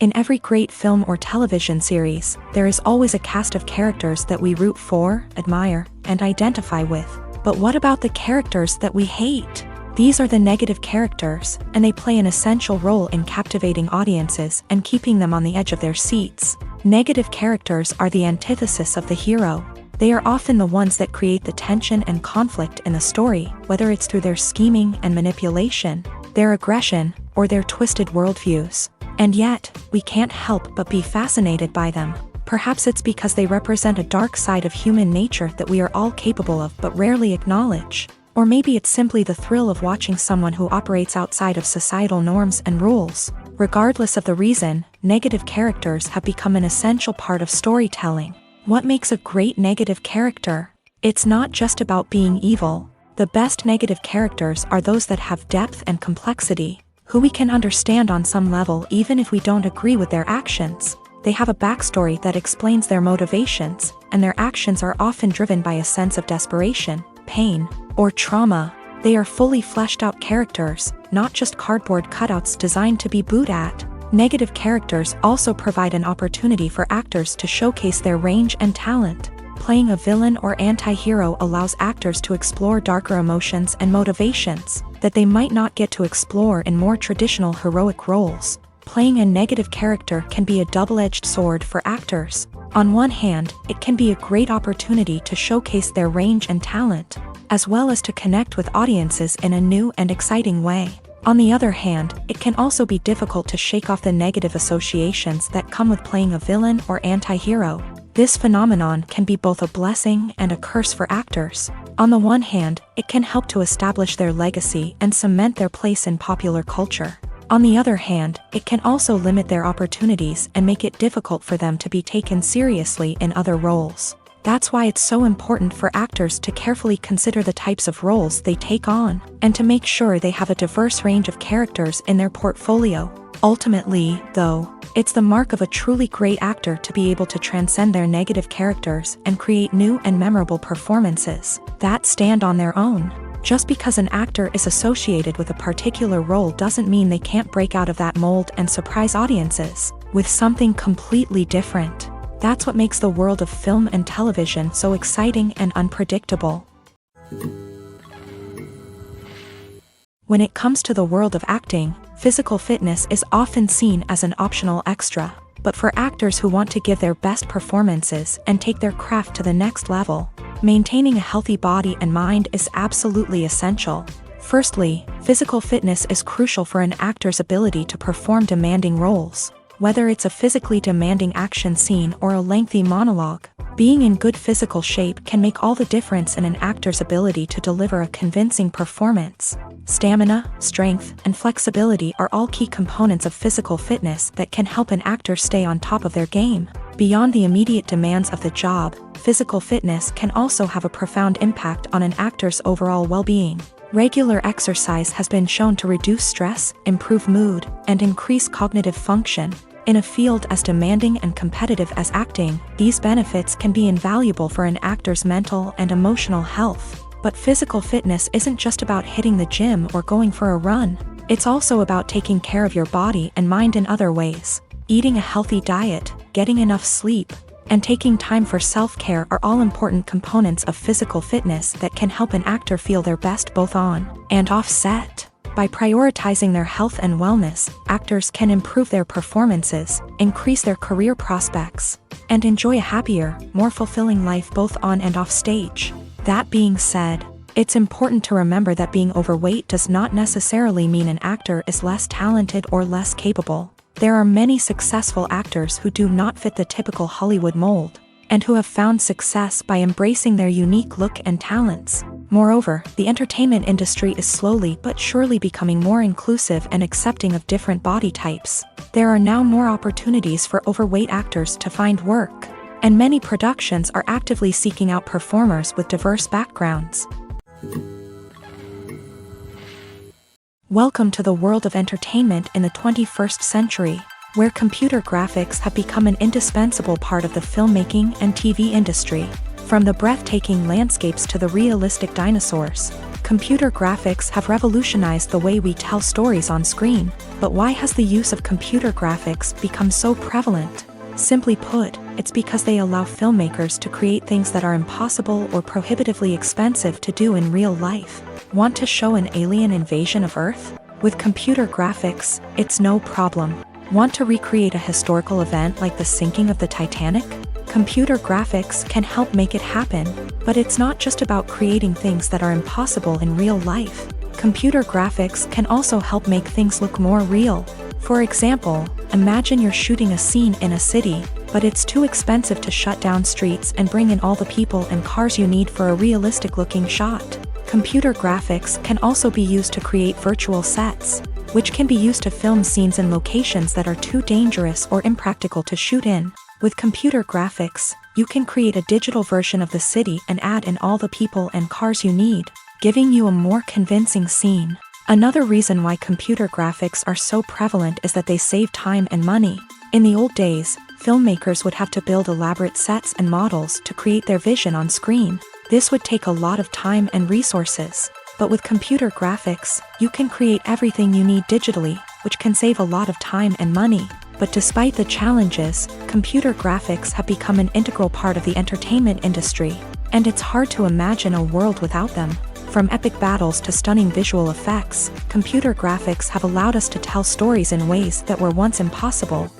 In every great film or television series, there is always a cast of characters that we root for, admire, and identify with. But what about the characters that we hate? These are the negative characters, and they play an essential role in captivating audiences and keeping them on the edge of their seats. Negative characters are the antithesis of the hero. They are often the ones that create the tension and conflict in the story, whether it's through their scheming and manipulation, their aggression, or their twisted worldviews. And yet, we can't help but be fascinated by them. Perhaps it's because they represent a dark side of human nature that we are all capable of but rarely acknowledge. Or maybe it's simply the thrill of watching someone who operates outside of societal norms and rules. Regardless of the reason, negative characters have become an essential part of storytelling. What makes a great negative character? It's not just about being evil. The best negative characters are those that have depth and complexity, who we can understand on some level even if we don't agree with their actions. They have a backstory that explains their motivations, and their actions are often driven by a sense of desperation, pain, or trauma. They are fully fleshed out characters, not just cardboard cutouts designed to be booed at. Negative characters also provide an opportunity for actors to showcase their range and talent. Playing a villain or anti-hero allows actors to explore darker emotions and motivations that they might not get to explore in more traditional heroic roles. Playing a negative character can be a double-edged sword for actors. On one hand, it can be a great opportunity to showcase their range and talent, as well as to connect with audiences in a new and exciting way. On the other hand, it can also be difficult to shake off the negative associations that come with playing a villain or anti-hero. This phenomenon can be both a blessing and a curse for actors. On the one hand, it can help to establish their legacy and cement their place in popular culture. On the other hand, it can also limit their opportunities and make it difficult for them to be taken seriously in other roles. That's why it's so important for actors to carefully consider the types of roles they take on, and to make sure they have a diverse range of characters in their portfolio. Ultimately, though, it's the mark of a truly great actor to be able to transcend their negative characters and create new and memorable performances that stand on their own. Just because an actor is associated with a particular role doesn't mean they can't break out of that mold and surprise audiences with something completely different. That's what makes the world of film and television so exciting and unpredictable. When it comes to the world of acting, physical fitness is often seen as an optional extra. But for actors who want to give their best performances and take their craft to the next level, maintaining a healthy body and mind is absolutely essential. Firstly, physical fitness is crucial for an actor's ability to perform demanding roles. Whether it's a physically demanding action scene or a lengthy monologue, being in good physical shape can make all the difference in an actor's ability to deliver a convincing performance. Stamina, strength, and flexibility are all key components of physical fitness that can help an actor stay on top of their game. Beyond the immediate demands of the job, physical fitness can also have a profound impact on an actor's overall well-being. Regular exercise has been shown to reduce stress, improve mood, and increase cognitive function. In a field as demanding and competitive as acting, these benefits can be invaluable for an actor's mental and emotional health. But physical fitness isn't just about hitting the gym or going for a run. It's also about taking care of your body and mind in other ways. Eating a healthy diet, getting enough sleep, and taking time for self-care are all important components of physical fitness that can help an actor feel their best both on and off set. By prioritizing their health and wellness, actors can improve their performances, increase their career prospects, and enjoy a happier, more fulfilling life both on and off stage. That being said, it's important to remember that being overweight does not necessarily mean an actor is less talented or less capable. There are many successful actors who do not fit the typical Hollywood mold, and who have found success by embracing their unique look and talents. Moreover, the entertainment industry is slowly but surely becoming more inclusive and accepting of different body types. There are now more opportunities for overweight actors to find work, and many productions are actively seeking out performers with diverse backgrounds. Welcome to the world of entertainment in the 21st century, where computer graphics have become an indispensable part of the filmmaking and TV industry. From the breathtaking landscapes to the realistic dinosaurs, Computer graphics have revolutionized the way we tell stories on screen, but why has the use of computer graphics become so prevalent? Simply put, it's because they allow filmmakers to create things that are impossible or prohibitively expensive to do in real life. Want to show an alien invasion of Earth? With computer graphics, it's no problem. Want to recreate a historical event like the sinking of the Titanic? Computer graphics can help make it happen, but it's not just about creating things that are impossible in real life. Computer graphics can also help make things look more real. For example, imagine you're shooting a scene in a city, but it's too expensive to shut down streets and bring in all the people and cars you need for a realistic-looking shot. Computer graphics can also be used to create virtual sets, which can be used to film scenes in locations that are too dangerous or impractical to shoot in. With computer graphics, you can create a digital version of the city and add in all the people and cars you need, giving you a more convincing scene. Another reason why computer graphics are so prevalent is that they save time and money. In the old days, filmmakers would have to build elaborate sets and models to create their vision on screen. This would take a lot of time and resources. But with computer graphics, you can create everything you need digitally, which can save a lot of time and money. But despite the challenges, computer graphics have become an integral part of the entertainment industry, and it's hard to imagine a world without them. From epic battles to stunning visual effects, computer graphics have allowed us to tell stories in ways that were once impossible.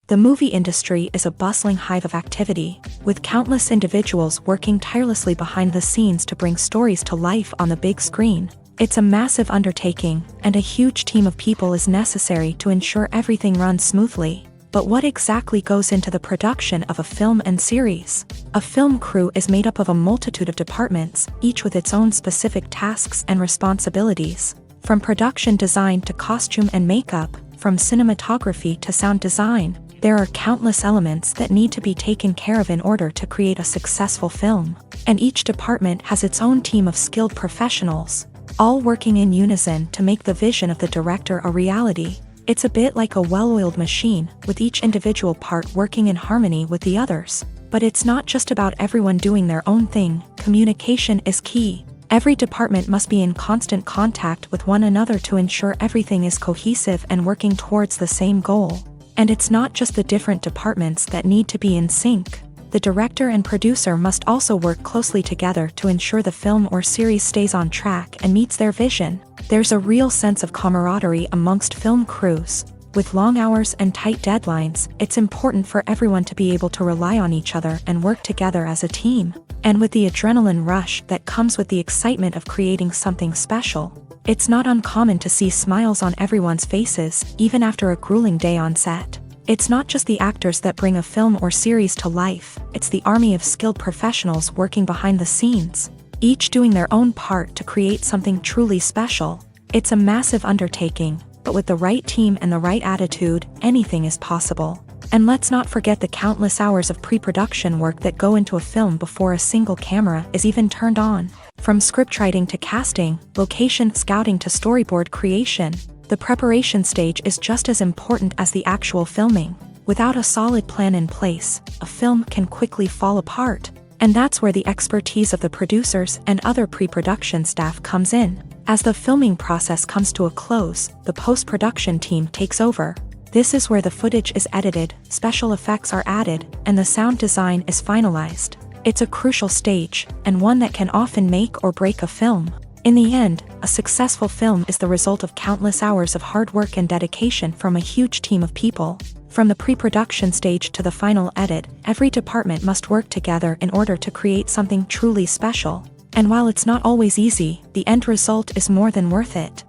The movie industry is a bustling hive of activity, with countless individuals working tirelessly behind the scenes to bring stories to life on the big screen. It's a massive undertaking, and a huge team of people is necessary to ensure everything runs smoothly. But what exactly goes into the production of a film and series? A film crew is made up of a multitude of departments, each with its own specific tasks and responsibilities. From production design to costume and makeup, from cinematography to sound design, there are countless elements that need to be taken care of in order to create a successful film. And each department has its own team of skilled professionals, all working in unison to make the vision of the director a reality. It's a bit like a well-oiled machine, with each individual part working in harmony with the others. But it's not just about everyone doing their own thing. Communication is key. Every department must be in constant contact with one another to ensure everything is cohesive and working towards the same goal. And it's not just the different departments that need to be in sync. The director and producer must also work closely together to ensure the film or series stays on track and meets their vision. There's a real sense of camaraderie amongst film crews. With long hours and tight deadlines, it's important for everyone to be able to rely on each other and work together as a team. And with the adrenaline rush that comes with the excitement of creating something special, it's not uncommon to see smiles on everyone's faces, even after a grueling day on set. It's not just the actors that bring a film or series to life, it's the army of skilled professionals working behind the scenes, each doing their own part to create something truly special. It's a massive undertaking, but with the right team and the right attitude, anything is possible. And let's not forget the countless hours of pre-production work that go into a film before a single camera is even turned on. From scriptwriting to casting, location scouting to storyboard creation, the preparation stage is just as important as the actual filming. Without a solid plan in place, a film can quickly fall apart. And that's where the expertise of the producers and other pre-production staff comes in. As the filming process comes to a close, the post-production team takes over. This is where the footage is edited, special effects are added, and the sound design is finalized. It's a crucial stage, and one that can often make or break a film. In the end, a successful film is the result of countless hours of hard work and dedication from a huge team of people. From the pre-production stage to the final edit, every department must work together in order to create something truly special. And while it's not always easy, the end result is more than worth it.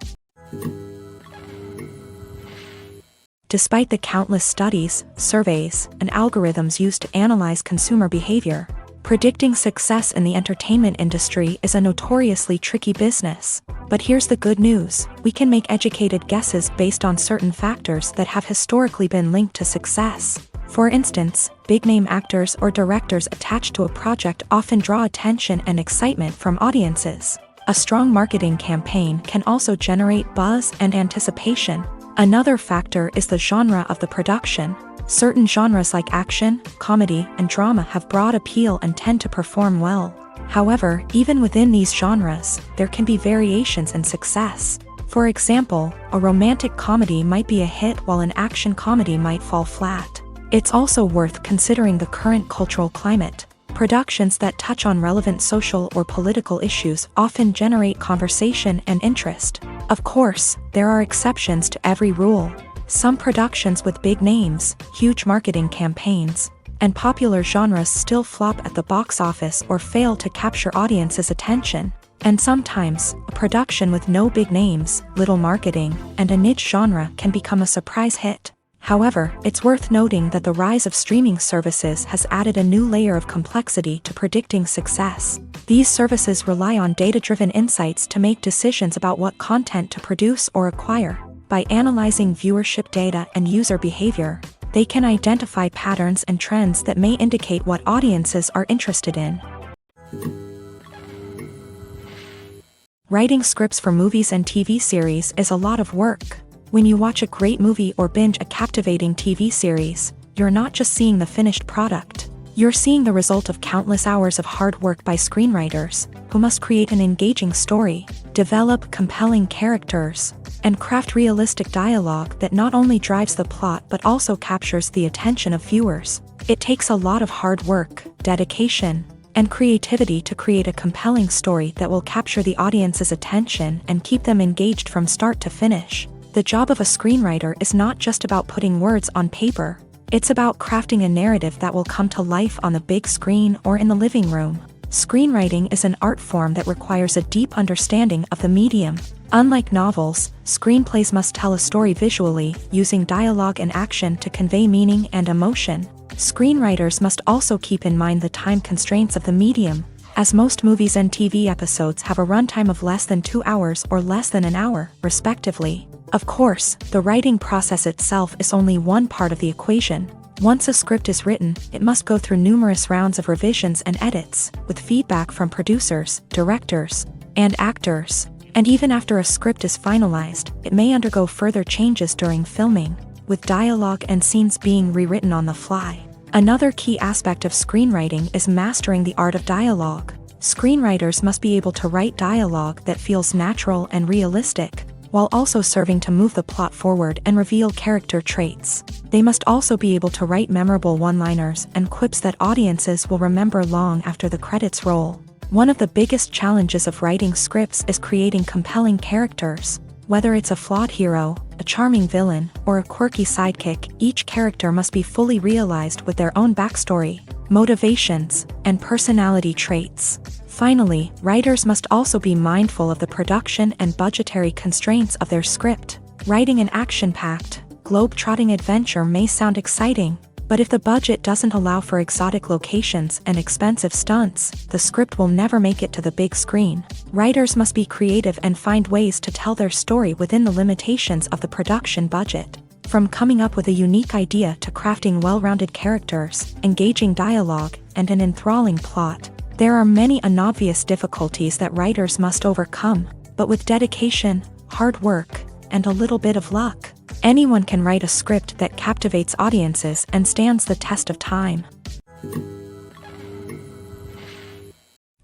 Despite the countless studies, surveys, and algorithms used to analyze consumer behavior, predicting success in the entertainment industry is a notoriously tricky business. But here's the good news: we can make educated guesses based on certain factors that have historically been linked to success. For instance, big-name actors or directors attached to a project often draw attention and excitement from audiences. A strong marketing campaign can also generate buzz and anticipation. Another factor is the genre of the production. Certain genres like action, comedy, and drama have broad appeal and tend to perform well. However, even within these genres, there can be variations in success. For example, a romantic comedy might be a hit while an action comedy might fall flat. It's also worth considering the current cultural climate. Productions that touch on relevant social or political issues often generate conversation and interest. Of course, there are exceptions to every rule. Some productions with big names, huge marketing campaigns, and popular genres still flop at the box office or fail to capture audiences' attention. And sometimes, a production with no big names, little marketing, and a niche genre can become a surprise hit. However, it's worth noting that the rise of streaming services has added a new layer of complexity to predicting success. These services rely on data-driven insights to make decisions about what content to produce or acquire. By analyzing viewership data and user behavior, they can identify patterns and trends that may indicate what audiences are interested in. Writing scripts for movies and TV series is a lot of work. When you watch a great movie or binge a captivating TV series, you're not just seeing the finished product. You're seeing the result of countless hours of hard work by screenwriters, who must create an engaging story, develop compelling characters, and craft realistic dialogue that not only drives the plot but also captures the attention of viewers. It takes a lot of hard work, dedication, and creativity to create a compelling story that will capture the audience's attention and keep them engaged from start to finish. The job of a screenwriter is not just about putting words on paper. It's about crafting a narrative that will come to life on the big screen or in the living room. Screenwriting is an art form that requires a deep understanding of the medium. Unlike novels, screenplays must tell a story visually, using dialogue and action to convey meaning and emotion. Screenwriters must also keep in mind the time constraints of the medium, as most movies and TV episodes have a runtime of less than 2 hours or less than an hour, respectively. Of course, the writing process itself is only one part of the equation. Once a script is written, it must go through numerous rounds of revisions and edits, with feedback from producers, directors, and actors. And even after a script is finalized, it may undergo further changes during filming, with dialogue and scenes being rewritten on the fly. Another key aspect of screenwriting is mastering the art of dialogue. Screenwriters must be able to write dialogue that feels natural and realistic, while also serving to move the plot forward and reveal character traits. They must also be able to write memorable one-liners and quips that audiences will remember long after the credits roll. One of the biggest challenges of writing scripts is creating compelling characters. Whether it's a flawed hero, a charming villain, or a quirky sidekick, each character must be fully realized with their own backstory, motivations, and personality traits. Finally, writers must also be mindful of the production and budgetary constraints of their script. Writing an action-packed, globe-trotting adventure may sound exciting, but if the budget doesn't allow for exotic locations and expensive stunts, the script will never make it to the big screen. Writers must be creative and find ways to tell their story within the limitations of the production budget. From coming up with a unique idea to crafting well-rounded characters, engaging dialogue, and an enthralling plot, there are many unobvious difficulties that writers must overcome, but with dedication, hard work, and a little bit of luck, anyone can write a script that captivates audiences and stands the test of time.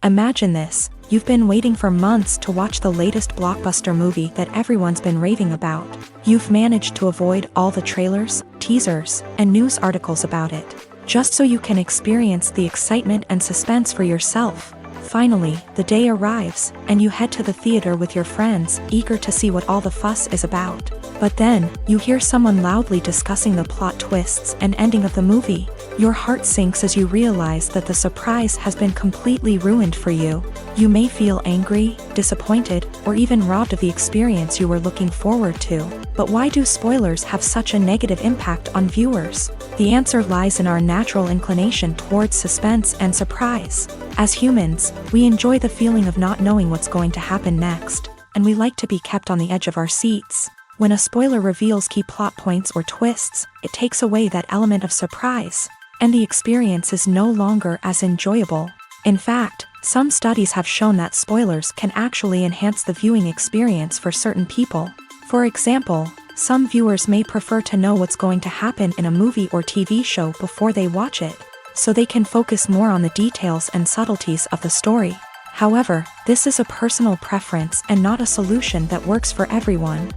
Imagine this: you've been waiting for months to watch the latest blockbuster movie that everyone's been raving about. You've managed to avoid all the trailers, teasers, and news articles about it, just so you can experience the excitement and suspense for yourself. Finally, the day arrives, and you head to the theater with your friends, eager to see what all the fuss is about. But then, you hear someone loudly discussing the plot twists and ending of the movie. Your heart sinks as you realize that the surprise has been completely ruined for you. You may feel angry, disappointed, or even robbed of the experience you were looking forward to. But why do spoilers have such a negative impact on viewers? The answer lies in our natural inclination towards suspense and surprise. As humans, we enjoy the feeling of not knowing what's going to happen next, and we like to be kept on the edge of our seats. When a spoiler reveals key plot points or twists, it takes away that element of surprise, and the experience is no longer as enjoyable. In fact, some studies have shown that spoilers can actually enhance the viewing experience for certain people. For example, some viewers may prefer to know what's going to happen in a movie or TV show before they watch it. so they can focus more on the details and subtleties of the story. However, this is a personal preference and not a solution that works for everyone.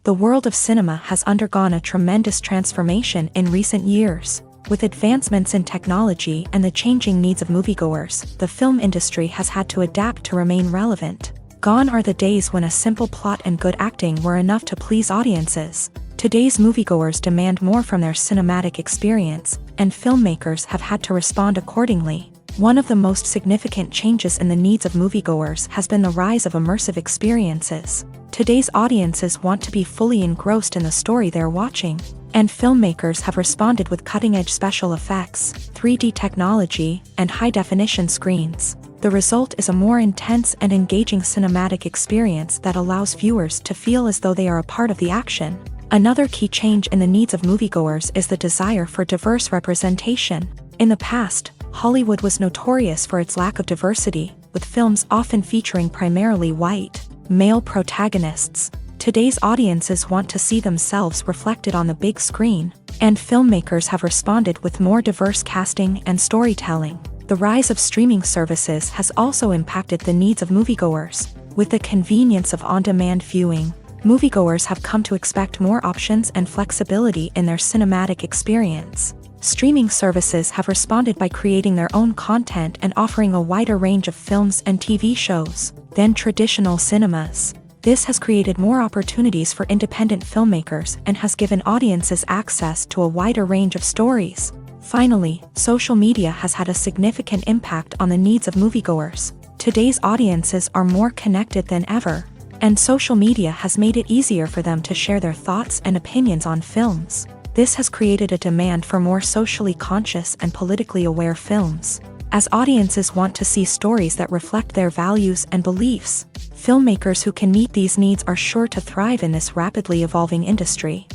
The world of cinema has undergone a tremendous transformation in recent years. With advancements in technology and the changing needs of moviegoers, the film industry has had to adapt to remain relevant. Gone are the days when a simple plot and good acting were enough to please audiences. Today's moviegoers demand more from their cinematic experience, and filmmakers have had to respond accordingly. One of the most significant changes in the needs of moviegoers has been the rise of immersive experiences. Today's audiences want to be fully engrossed in the story they're watching, and filmmakers have responded with cutting-edge special effects, 3D technology, and high-definition screens. The result is a more intense and engaging cinematic experience that allows viewers to feel as though they are a part of the action. Another key change in the needs of moviegoers is the desire for diverse representation. In the past, Hollywood was notorious for its lack of diversity, with films often featuring primarily white, male protagonists. Today's audiences want to see themselves reflected on the big screen, and filmmakers have responded with more diverse casting and storytelling. The rise of streaming services has also impacted the needs of moviegoers. With the convenience of on-demand viewing, moviegoers have come to expect more options and flexibility in their cinematic experience. Streaming services have responded by creating their own content and offering a wider range of films and TV shows than traditional cinemas. This has created more opportunities for independent filmmakers and has given audiences access to a wider range of stories. Finally, social media has had a significant impact on the needs of moviegoers. Today's audiences are more connected than ever, and social media has made it easier for them to share their thoughts and opinions on films. This has created a demand for more socially conscious and politically aware films. As audiences want to see stories that reflect their values and beliefs, filmmakers who can meet these needs are sure to thrive in this rapidly evolving industry.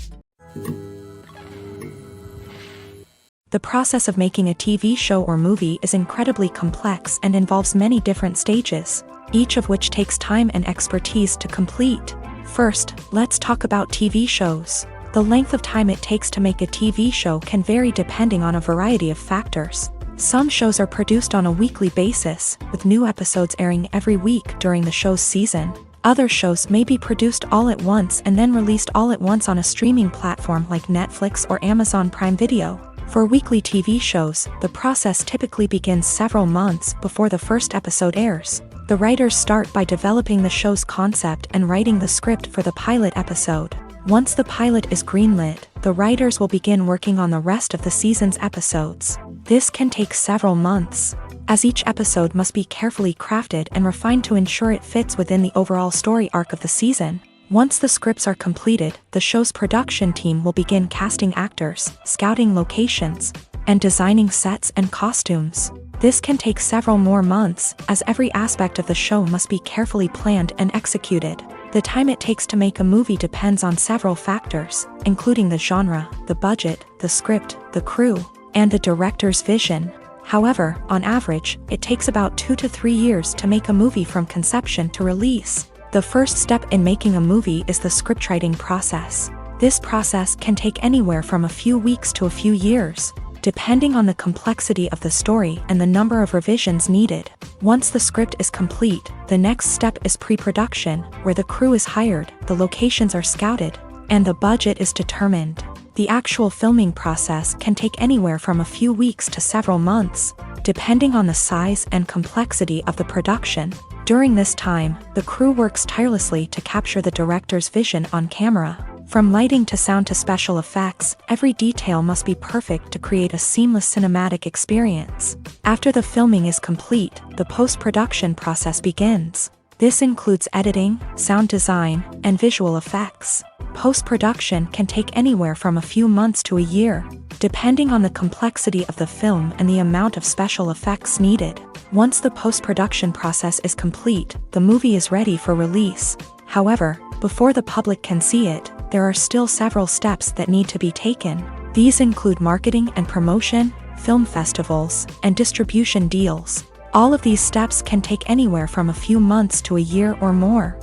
The process of making a TV show or movie is incredibly complex and involves many different stages, each of which takes time and expertise to complete. First, let's talk about TV shows. The length of time it takes to make a TV show can vary depending on a variety of factors. Some shows are produced on a weekly basis, with new episodes airing every week during the show's season. Other shows may be produced all at once and then released all at once on a streaming platform like Netflix or Amazon Prime Video. For weekly TV shows, the process typically begins several months before the first episode airs. The writers start by developing the show's concept and writing the script for the pilot episode. Once the pilot is greenlit, the writers will begin working on the rest of the season's episodes. This can take several months, as each episode must be carefully crafted and refined to ensure it fits within the overall story arc of the season. Once the scripts are completed, the show's production team will begin casting actors, scouting locations, and designing sets and costumes. This can take several more months, as every aspect of the show must be carefully planned and executed. The time it takes to make a movie depends on several factors, including the genre, the budget, the script, the crew, and the director's vision. However, on average, it takes about 2 to 3 years to make a movie from conception to release. The first step in making a movie is the scriptwriting process. This process can take anywhere from a few weeks to a few years, depending on the complexity of the story and the number of revisions needed. Once the script is complete, the next step is pre-production, where the crew is hired, the locations are scouted, and the budget is determined. The actual filming process can take anywhere from a few weeks to several months, depending on the size and complexity of the production. During this time, the crew works tirelessly to capture the director's vision on camera. From lighting to sound to special effects, every detail must be perfect to create a seamless cinematic experience. After the filming is complete, the post-production process begins. This includes editing, sound design, and visual effects. Post-production can take anywhere from a few months to a year, depending on the complexity of the film and the amount of special effects needed. Once the post-production process is complete, the movie is ready for release. However, before the public can see it, there are still several steps that need to be taken. These include marketing and promotion, film festivals, and distribution deals. All of these steps can take anywhere from a few months to a year or more.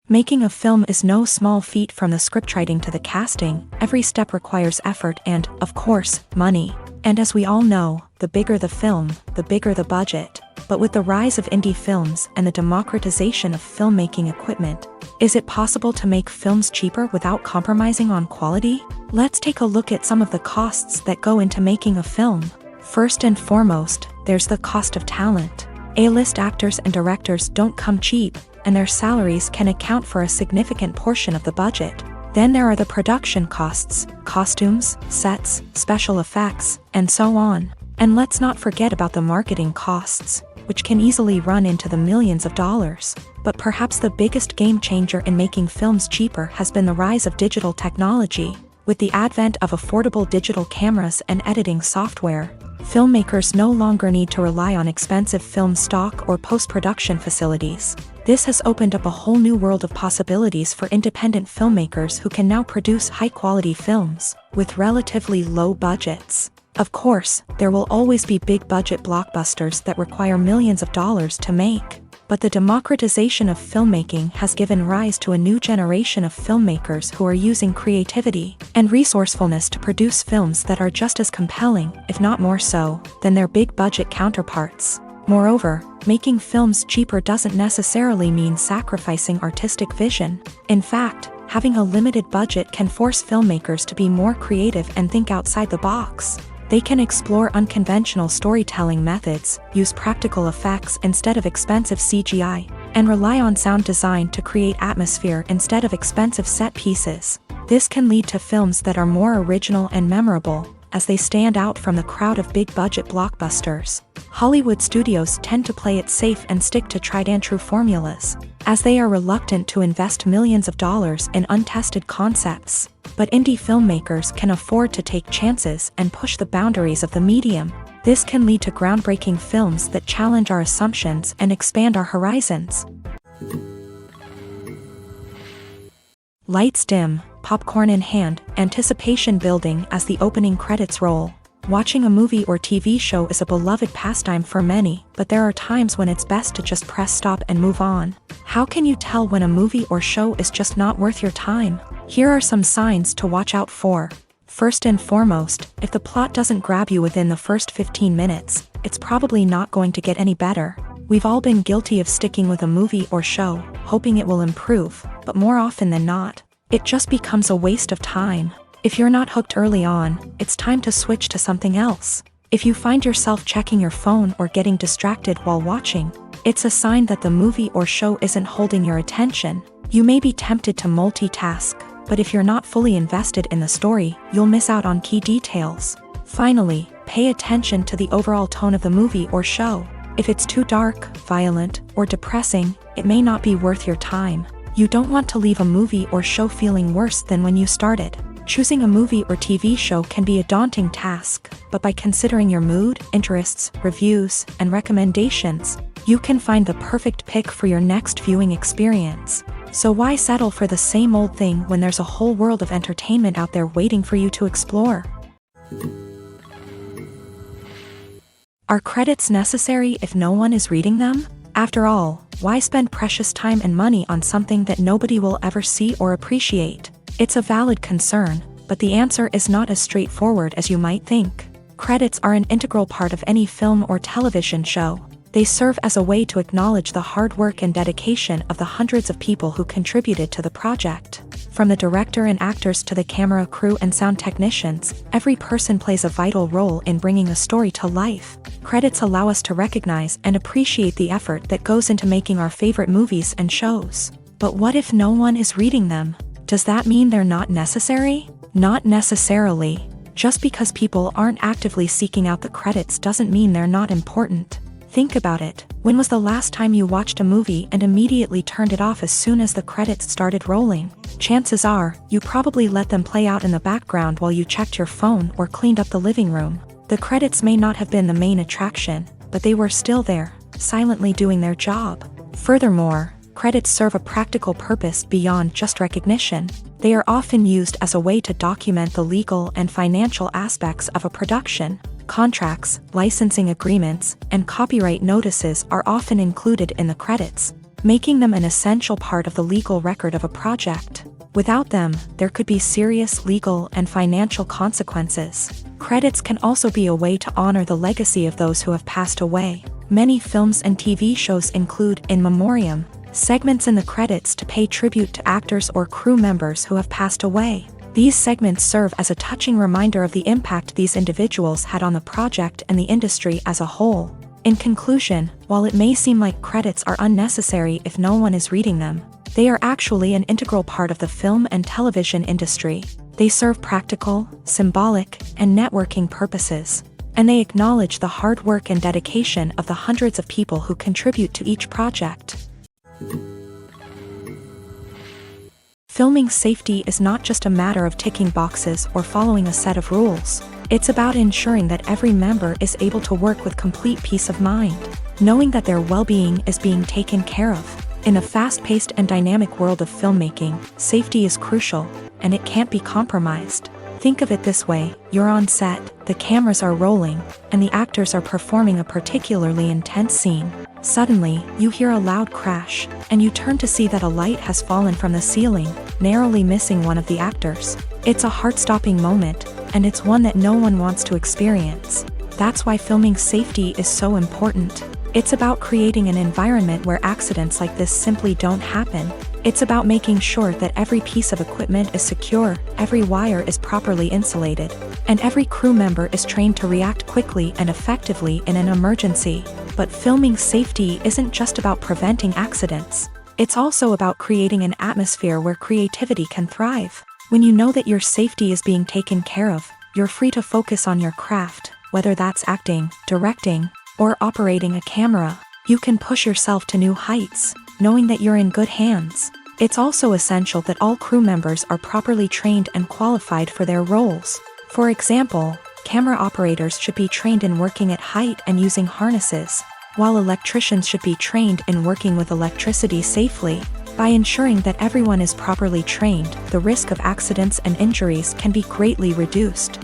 Making a film is no small feat. From the scriptwriting to the casting, every step requires effort and, of course, money. And as we all know, the bigger the film, the bigger the budget. But with the rise of indie films and the democratization of filmmaking equipment, is it possible to make films cheaper without compromising on quality? Let's take a look at some of the costs that go into making a film. First and foremost, there's the cost of talent. A-list actors and directors don't come cheap, and their salaries can account for a significant portion of the budget. Then there are the production costs, costumes, sets, special effects, and so on. And let's not forget about the marketing costs, which can easily run into the millions of dollars. But perhaps the biggest game changer in making films cheaper has been the rise of digital technology. With the advent of affordable digital cameras and editing software, filmmakers no longer need to rely on expensive film stock or post-production facilities. This has opened up a whole new world of possibilities for independent filmmakers who can now produce high-quality films with relatively low budgets. Of course, there will always be big-budget blockbusters that require millions of dollars to make. But the democratization of filmmaking has given rise to a new generation of filmmakers who are using creativity and resourcefulness to produce films that are just as compelling, if not more so, than their big-budget counterparts. Moreover, making films cheaper doesn't necessarily mean sacrificing artistic vision. In fact, having a limited budget can force filmmakers to be more creative and think outside the box. They can explore unconventional storytelling methods, use practical effects instead of expensive CGI, and rely on sound design to create atmosphere instead of expensive set pieces. This can lead to films that are more original and memorable, as they stand out from the crowd of big-budget blockbusters. Hollywood studios tend to play it safe and stick to tried-and-true formulas, as they are reluctant to invest millions of dollars in untested concepts. But indie filmmakers can afford to take chances and push the boundaries of the medium. This can lead to groundbreaking films that challenge our assumptions and expand our horizons. Lights dim, popcorn in hand, anticipation building as the opening credits roll. Watching a movie or TV show is a beloved pastime for many, but there are times when it's best to just press stop and move on. How can you tell when a movie or show is just not worth your time? Here are some signs to watch out for. First and foremost, if the plot doesn't grab you within the first 15 minutes, it's probably not going to get any better. We've all been guilty of sticking with a movie or show, hoping it will improve, but more often than not, it just becomes a waste of time. If you're not hooked early on, it's time to switch to something else. If you find yourself checking your phone or getting distracted while watching, it's a sign that the movie or show isn't holding your attention. You may be tempted to multitask, but if you're not fully invested in the story, you'll miss out on key details. Finally, pay attention to the overall tone of the movie or show. If it's too dark, violent, or depressing, it may not be worth your time. You don't want to leave a movie or show feeling worse than when you started. Choosing a movie or TV show can be a daunting task, but by considering your mood, interests, reviews, and recommendations, you can find the perfect pick for your next viewing experience. So why settle for the same old thing when there's a whole world of entertainment out there waiting for you to explore? Are credits necessary if no one is reading them? After all, why spend precious time and money on something that nobody will ever see or appreciate? It's a valid concern, but the answer is not as straightforward as you might think. Credits are an integral part of any film or television show. They serve as a way to acknowledge the hard work and dedication of the hundreds of people who contributed to the project. From the director and actors to the camera crew and sound technicians, every person plays a vital role in bringing a story to life. Credits allow us to recognize and appreciate the effort that goes into making our favorite movies and shows. But what if no one is reading them? Does that mean they're not necessary? Not necessarily. Just because people aren't actively seeking out the credits doesn't mean they're not important. Think about it. When was the last time you watched a movie and immediately turned it off as soon as the credits started rolling? Chances are, you probably let them play out in the background while you checked your phone or cleaned up the living room. The credits may not have been the main attraction, but they were still there, silently doing their job. Furthermore, credits serve a practical purpose beyond just recognition. They are often used as a way to document the legal and financial aspects of a production. Contracts, licensing agreements, and copyright notices are often included in the credits. making them an essential part of the legal record of a project. Without them, there could be serious legal and financial consequences. Credits can also be a way to honor the legacy of those who have passed away. Many films and TV shows include in memoriam segments in the credits to pay tribute to actors or crew members who have passed away. These segments serve as a touching reminder of the impact these individuals had on the project and the industry as a whole. In conclusion, while it may seem like credits are unnecessary if no one is reading them, they are actually an integral part of the film and television industry. They serve practical, symbolic, and networking purposes, and they acknowledge the hard work and dedication of the hundreds of people who contribute to each project. Filming safety is not just a matter of ticking boxes or following a set of rules. It's about ensuring that every member is able to work with complete peace of mind, knowing that their well-being is being taken care of. In a fast-paced and dynamic world of filmmaking, safety is crucial, and it can't be compromised. Think of it this way: you're on set, the cameras are rolling, and the actors are performing a particularly intense scene. Suddenly, you hear a loud crash, and you turn to see that a light has fallen from the ceiling, narrowly missing one of the actors. It's a heart-stopping moment, and it's one that no one wants to experience. That's why filming safety is so important. It's about creating an environment where accidents like this simply don't happen. It's about making sure that every piece of equipment is secure, every wire is properly insulated, and every crew member is trained to react quickly and effectively in an emergency. But filming safety isn't just about preventing accidents. It's also about creating an atmosphere where creativity can thrive. When you know that your safety is being taken care of, you're free to focus on your craft, whether that's acting, directing, or operating a camera. You can push yourself to new heights, knowing that you're in good hands. It's also essential that all crew members are properly trained and qualified for their roles. For example, camera operators should be trained in working at height and using harnesses, while electricians should be trained in working with electricity safely. By ensuring that everyone is properly trained, the risk of accidents and injuries can be greatly reduced.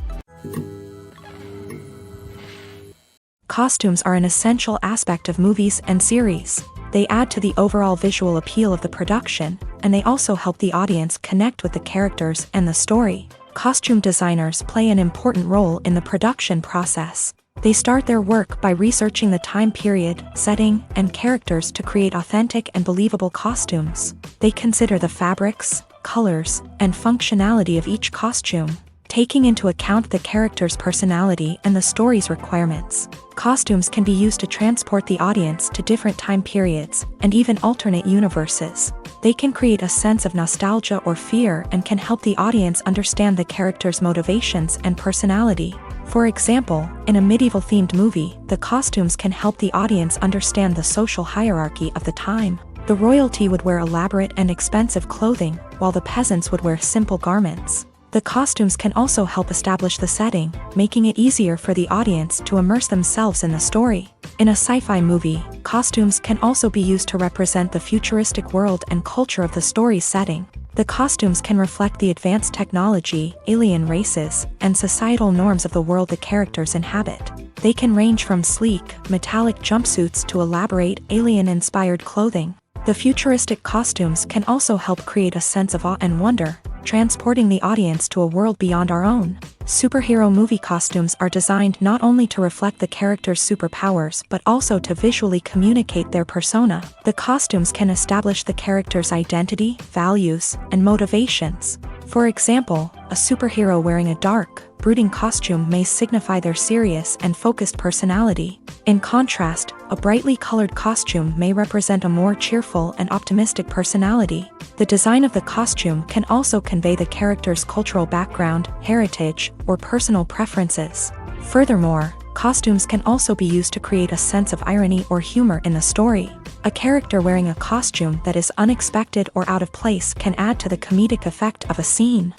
Costumes are an essential aspect of movies and series. They add to the overall visual appeal of the production, and they also help the audience connect with the characters and the story. Costume designers play an important role in the production process. They start their work by researching the time period, setting, and characters to create authentic and believable costumes. They consider the fabrics, colors, and functionality of each costume, taking into account the character's personality and the story's requirements. Costumes can be used to transport the audience to different time periods, and even alternate universes. They can create a sense of nostalgia or fear and can help the audience understand the character's motivations and personality. For example, in a medieval-themed movie, the costumes can help the audience understand the social hierarchy of the time. The royalty would wear elaborate and expensive clothing, while the peasants would wear simple garments. The costumes can also help establish the setting, making it easier for the audience to immerse themselves in the story. In a sci-fi movie, costumes can also be used to represent the futuristic world and culture of the story's setting. The costumes can reflect the advanced technology, alien races, and societal norms of the world the characters inhabit. They can range from sleek, metallic jumpsuits to elaborate, alien-inspired clothing. The futuristic costumes can also help create a sense of awe and wonder, transporting the audience to a world beyond our own. Superhero movie costumes are designed not only to reflect the character's superpowers but also to visually communicate their persona. The costumes can establish the character's identity, values, and motivations. For example, a superhero wearing a dark, brooding costume may signify their serious and focused personality. In contrast, a brightly colored costume may represent a more cheerful and optimistic personality. The design of the costume can also convey the character's cultural background, heritage, or personal preferences. Furthermore, costumes can also be used to create a sense of irony or humor in the story. A character wearing a costume that is unexpected or out of place can add to the comedic effect of a scene.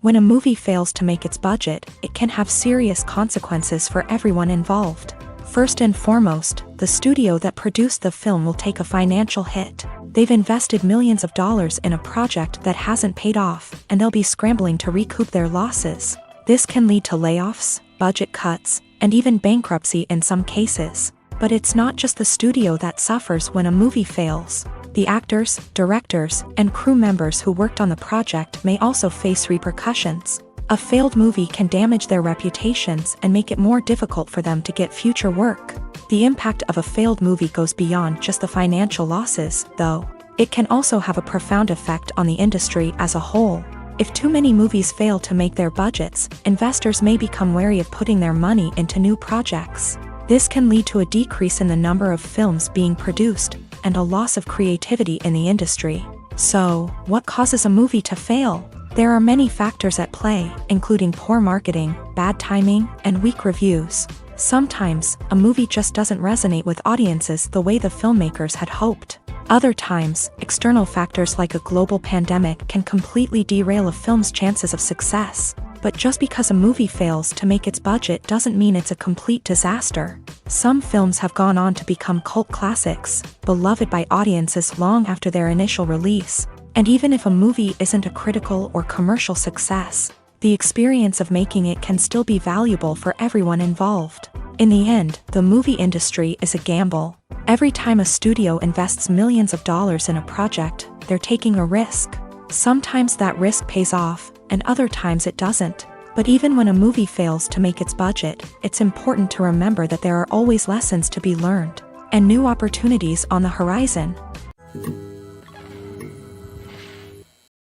When a movie fails to make its budget, it can have serious consequences for everyone involved. First and foremost, the studio that produced the film will take a financial hit. They've invested millions of dollars in a project that hasn't paid off, and they'll be scrambling to recoup their losses. This can lead to layoffs, budget cuts, and even bankruptcy in some cases. But it's not just the studio that suffers when a movie fails. The actors, directors, and crew members who worked on the project may also face repercussions. A failed movie can damage their reputations and make it more difficult for them to get future work. The impact of a failed movie goes beyond just the financial losses, though. It can also have a profound effect on the industry as a whole. If too many movies fail to make their budgets, investors may become wary of putting their money into new projects. This can lead to a decrease in the number of films being produced, and a loss of creativity in the industry. So, what causes a movie to fail? There are many factors at play, including poor marketing, bad timing, and weak reviews. Sometimes, a movie just doesn't resonate with audiences the way the filmmakers had hoped. Other times, external factors like a global pandemic can completely derail a film's chances of success. But just because a movie fails to make its budget doesn't mean it's a complete disaster. Some films have gone on to become cult classics, beloved by audiences long after their initial release. And even if a movie isn't a critical or commercial success, the experience of making it can still be valuable for everyone involved. In the end, the movie industry is a gamble. Every time a studio invests millions of dollars in a project, they're taking a risk. Sometimes that risk pays off, and other times it doesn't. But even when a movie fails to make its budget, it's important to remember that there are always lessons to be learned, and new opportunities on the horizon.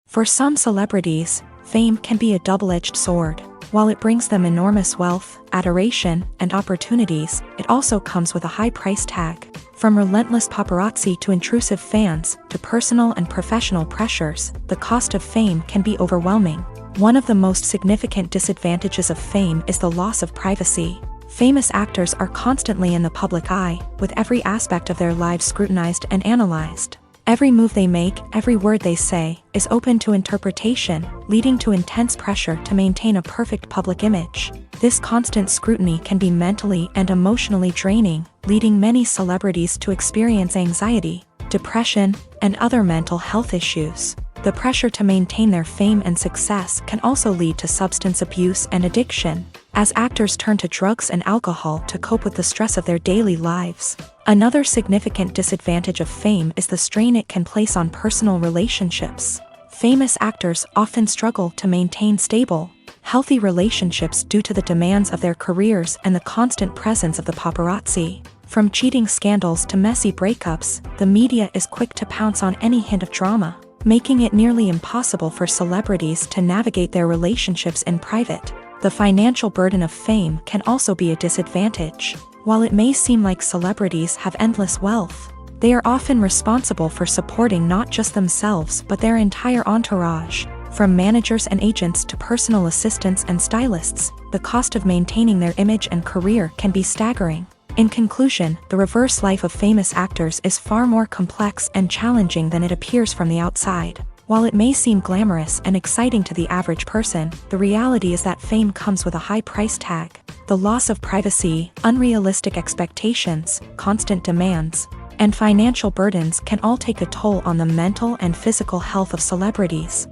For some celebrities, fame can be a double-edged sword. While it brings them enormous wealth, adoration, and opportunities, it also comes with a high price tag. From relentless paparazzi to intrusive fans, to personal and professional pressures, the cost of fame can be overwhelming. One of the most significant disadvantages of fame is the loss of privacy. Famous actors are constantly in the public eye, with every aspect of their lives scrutinized and analyzed. Every move they make, every word they say, is open to interpretation, leading to intense pressure to maintain a perfect public image. This constant scrutiny can be mentally and emotionally draining, leading many celebrities to experience anxiety, depression, and other mental health issues. The pressure to maintain their fame and success can also lead to substance abuse and addiction, as actors turn to drugs and alcohol to cope with the stress of their daily lives. Another significant disadvantage of fame is the strain it can place on personal relationships. Famous actors often struggle to maintain stable, healthy relationships due to the demands of their careers and the constant presence of the paparazzi. From cheating scandals to messy breakups, the media is quick to pounce on any hint of drama, making it nearly impossible for celebrities to navigate their relationships in private. The financial burden of fame can also be a disadvantage. While it may seem like celebrities have endless wealth, they are often responsible for supporting not just themselves but their entire entourage. From managers and agents to personal assistants and stylists, the cost of maintaining their image and career can be staggering. In conclusion, the reverse life of famous actors is far more complex and challenging than it appears from the outside. While it may seem glamorous and exciting to the average person, the reality is that fame comes with a high price tag. The loss of privacy, unrealistic expectations, constant demands, and financial burdens can all take a toll on the mental and physical health of celebrities.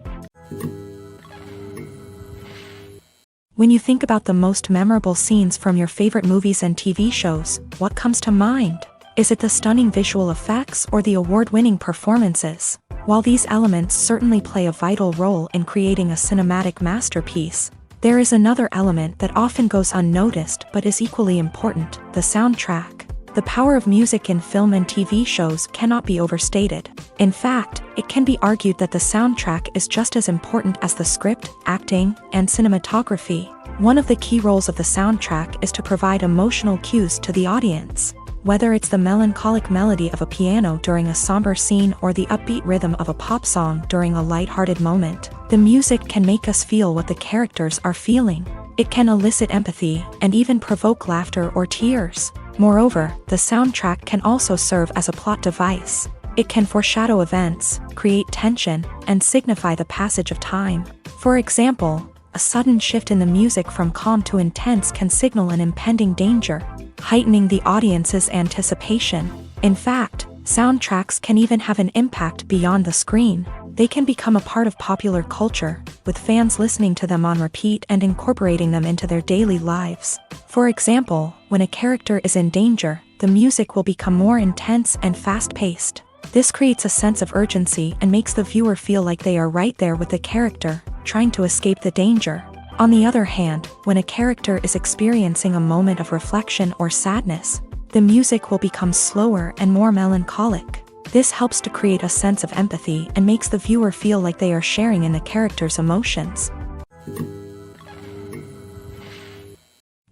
When you think about the most memorable scenes from your favorite movies and TV shows, what comes to mind? Is it the stunning visual effects or the award-winning performances? While these elements certainly play a vital role in creating a cinematic masterpiece, there is another element that often goes unnoticed but is equally important: the soundtrack. The power of music in film and TV shows cannot be overstated. In fact, it can be argued that the soundtrack is just as important as the script, acting, and cinematography. One of the key roles of the soundtrack is to provide emotional cues to the audience. Whether it's the melancholic melody of a piano during a somber scene or the upbeat rhythm of a pop song during a lighthearted moment, the music can make us feel what the characters are feeling. It can elicit empathy and even provoke laughter or tears. Moreover, the soundtrack can also serve as a plot device. It can foreshadow events, create tension, and signify the passage of time. For example, a sudden shift in the music from calm to intense can signal an impending danger, heightening the audience's anticipation. In fact, soundtracks can even have an impact beyond the screen. They can become a part of popular culture, with fans listening to them on repeat and incorporating them into their daily lives. For example, when a character is in danger, the music will become more intense and fast-paced. This creates a sense of urgency and makes the viewer feel like they are right there with the character, trying to escape the danger. On the other hand, when a character is experiencing a moment of reflection or sadness, the music will become slower and more melancholic. This helps to create a sense of empathy and makes the viewer feel like they are sharing in the character's emotions.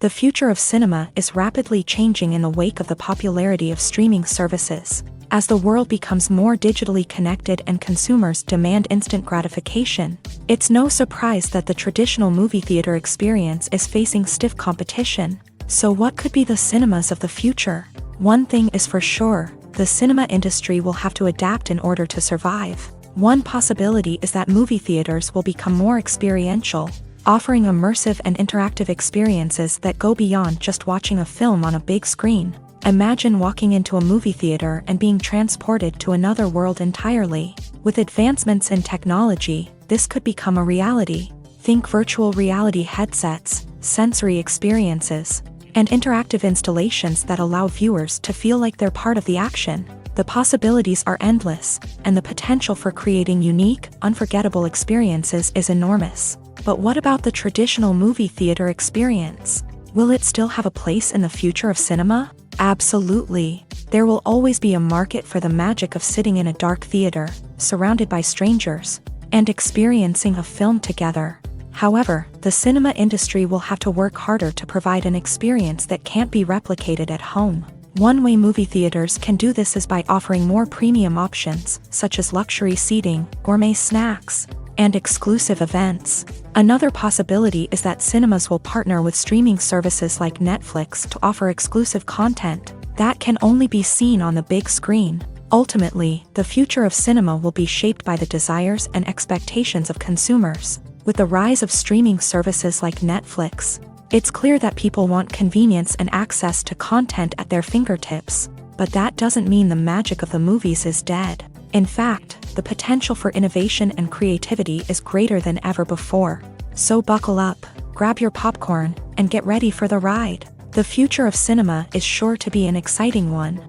The future of cinema is rapidly changing in the wake of the popularity of streaming services. As the world becomes more digitally connected and consumers demand instant gratification, it's no surprise that the traditional movie theater experience is facing stiff competition. So what could be the cinemas of the future? One thing is for sure, the cinema industry will have to adapt in order to survive. One possibility is that movie theaters will become more experiential, offering immersive and interactive experiences that go beyond just watching a film on a big screen. Imagine walking into a movie theater and being transported to another world entirely. With advancements in technology, this could become a reality. Think virtual reality headsets, sensory experiences, and interactive installations that allow viewers to feel like they're part of the action. The possibilities are endless, and the potential for creating unique, unforgettable experiences is enormous. But what about the traditional movie theater experience? Will it still have a place in the future of cinema? Absolutely. There will always be a market for the magic of sitting in a dark theater, surrounded by strangers, and experiencing a film together. However, the cinema industry will have to work harder to provide an experience that can't be replicated at home. One way movie theaters can do this is by offering more premium options, such as luxury seating, gourmet snacks, and exclusive events. Another possibility is that cinemas will partner with streaming services like Netflix to offer exclusive content that can only be seen on the big screen. Ultimately, the future of cinema will be shaped by the desires and expectations of consumers. With the rise of streaming services like Netflix, it's clear that people want convenience and access to content at their fingertips. But that doesn't mean the magic of the movies is dead. In fact, the potential for innovation and creativity is greater than ever before. So buckle up, grab your popcorn, and get ready for the ride. The future of cinema is sure to be an exciting one.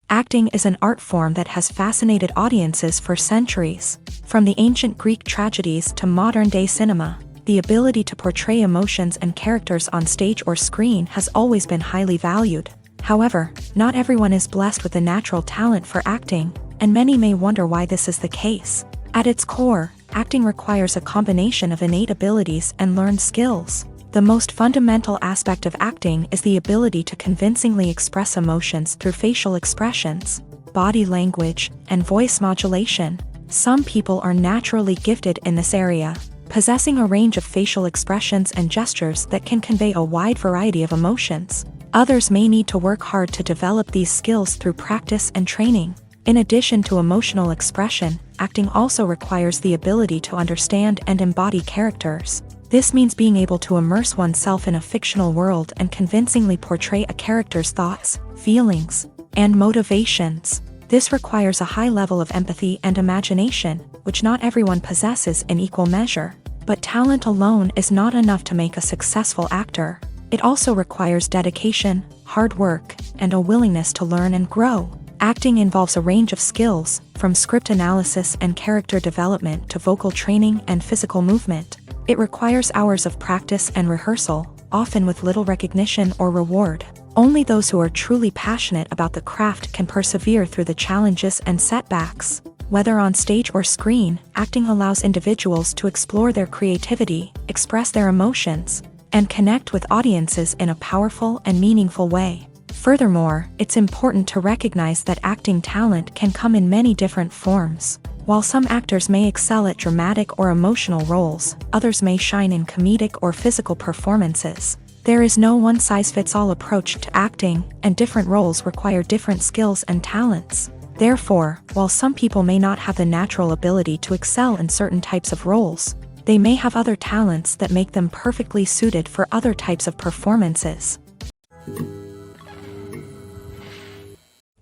Acting is an art form that has fascinated audiences for centuries. From the ancient Greek tragedies to modern-day cinema, the ability to portray emotions and characters on stage or screen has always been highly valued. However, not everyone is blessed with a natural talent for acting, and many may wonder why this is the case. At its core, acting requires a combination of innate abilities and learned skills. The most fundamental aspect of acting is the ability to convincingly express emotions through facial expressions, body language, and voice modulation. Some people are naturally gifted in this area, possessing a range of facial expressions and gestures that can convey a wide variety of emotions. Others may need to work hard to develop these skills through practice and training. In addition to emotional expression, acting also requires the ability to understand and embody characters. This means being able to immerse oneself in a fictional world and convincingly portray a character's thoughts, feelings, and motivations. This requires a high level of empathy and imagination, which not everyone possesses in equal measure. But talent alone is not enough to make a successful actor. It also requires dedication, hard work, and a willingness to learn and grow. Acting involves a range of skills, from script analysis and character development to vocal training and physical movement. It requires hours of practice and rehearsal, often with little recognition or reward. Only those who are truly passionate about the craft can persevere through the challenges and setbacks. Whether on stage or screen, acting allows individuals to explore their creativity, express their emotions, and connect with audiences in a powerful and meaningful way. Furthermore, it's important to recognize that acting talent can come in many different forms. While some actors may excel at dramatic or emotional roles, others may shine in comedic or physical performances. There is no one-size-fits-all approach to acting, and different roles require different skills and talents. Therefore, while some people may not have the natural ability to excel in certain types of roles, they may have other talents that make them perfectly suited for other types of performances.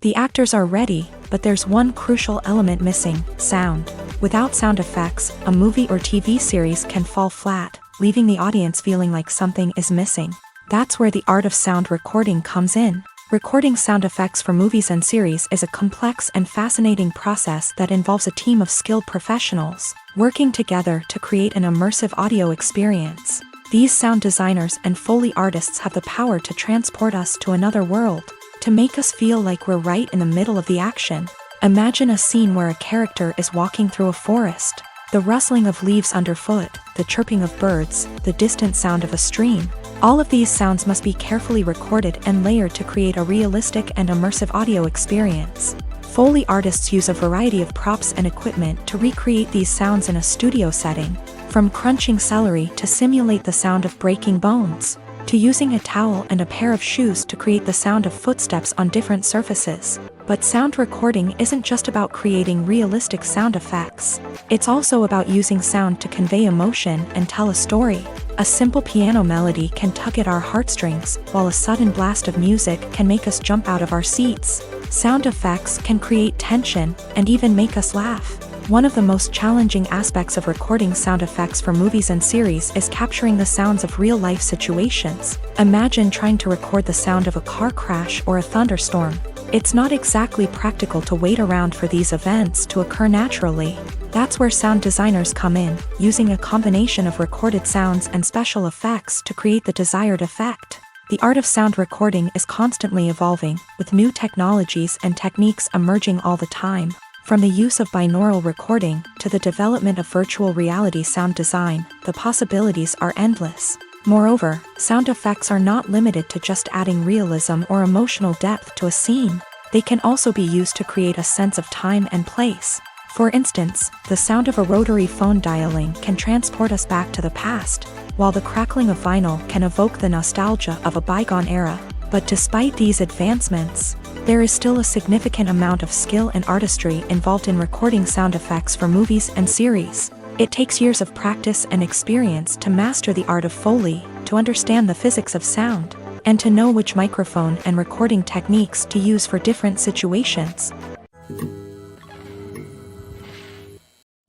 The actors are ready, but there's one crucial element missing: sound. Without sound effects, a movie or TV series can fall flat, leaving the audience feeling like something is missing. That's where the art of sound recording comes in. Recording sound effects for movies and series is a complex and fascinating process that involves a team of skilled professionals working together to create an immersive audio experience. These sound designers and Foley artists have the power to transport us to another world, to make us feel like we're right in the middle of the action. Imagine a scene where a character is walking through a forest. The rustling of leaves underfoot, the chirping of birds, the distant sound of a stream. All of these sounds must be carefully recorded and layered to create a realistic and immersive audio experience. Foley artists use a variety of props and equipment to recreate these sounds in a studio setting, from crunching celery to simulate the sound of breaking bones, to using a towel and a pair of shoes to create the sound of footsteps on different surfaces. But sound recording isn't just about creating realistic sound effects. It's also about using sound to convey emotion and tell a story. A simple piano melody can tug at our heartstrings, while a sudden blast of music can make us jump out of our seats. Sound effects can create tension and even make us laugh. One of the most challenging aspects of recording sound effects for movies and series is capturing the sounds of real-life situations. Imagine trying to record the sound of a car crash or a thunderstorm. It's not exactly practical to wait around for these events to occur naturally. That's where sound designers come in, using a combination of recorded sounds and special effects to create the desired effect. The art of sound recording is constantly evolving, with new technologies and techniques emerging all the time. From the use of binaural recording to the development of virtual reality sound design, the possibilities are endless. Moreover, sound effects are not limited to just adding realism or emotional depth to a scene. They can also be used to create a sense of time and place. For instance, the sound of a rotary phone dialing can transport us back to the past, while the crackling of vinyl can evoke the nostalgia of a bygone era. But despite these advancements, there is still a significant amount of skill and artistry involved in recording sound effects for movies and series. It takes years of practice and experience to master the art of Foley, to understand the physics of sound, and to know which microphone and recording techniques to use for different situations.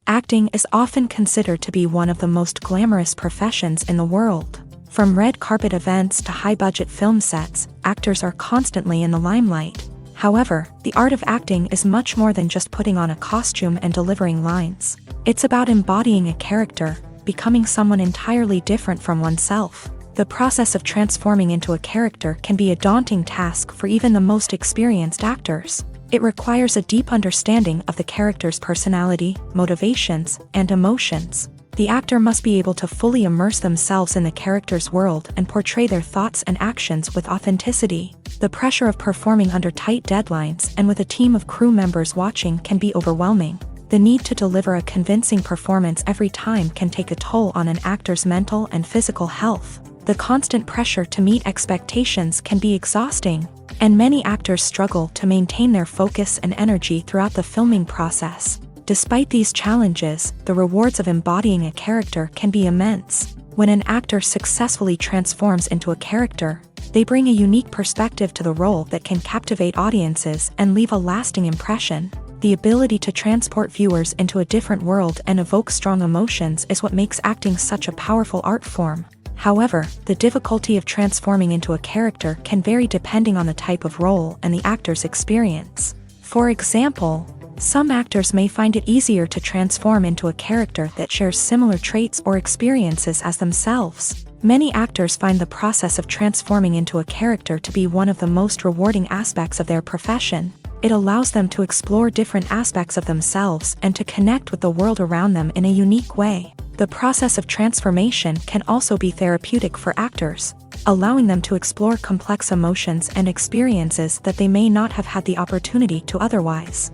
Acting is often considered to be one of the most glamorous professions in the world. From red carpet events to high-budget film sets, actors are constantly in the limelight. However, the art of acting is much more than just putting on a costume and delivering lines. It's about embodying a character, becoming someone entirely different from oneself. The process of transforming into a character can be a daunting task for even the most experienced actors. It requires a deep understanding of the character's personality, motivations, and emotions. The actor must be able to fully immerse themselves in the character's world and portray their thoughts and actions with authenticity. The pressure of performing under tight deadlines and with a team of crew members watching can be overwhelming. The need to deliver a convincing performance every time can take a toll on an actor's mental and physical health. The constant pressure to meet expectations can be exhausting, and many actors struggle to maintain their focus and energy throughout the filming process. Despite these challenges, the rewards of embodying a character can be immense. When an actor successfully transforms into a character, they bring a unique perspective to the role that can captivate audiences and leave a lasting impression. The ability to transport viewers into a different world and evoke strong emotions is what makes acting such a powerful art form. However, the difficulty of transforming into a character can vary depending on the type of role and the actor's experience. For example, some actors may find it easier to transform into a character that shares similar traits or experiences as themselves. Many actors find the process of transforming into a character to be one of the most rewarding aspects of their profession. It allows them to explore different aspects of themselves and to connect with the world around them in a unique way. The process of transformation can also be therapeutic for actors, allowing them to explore complex emotions and experiences that they may not have had the opportunity to otherwise.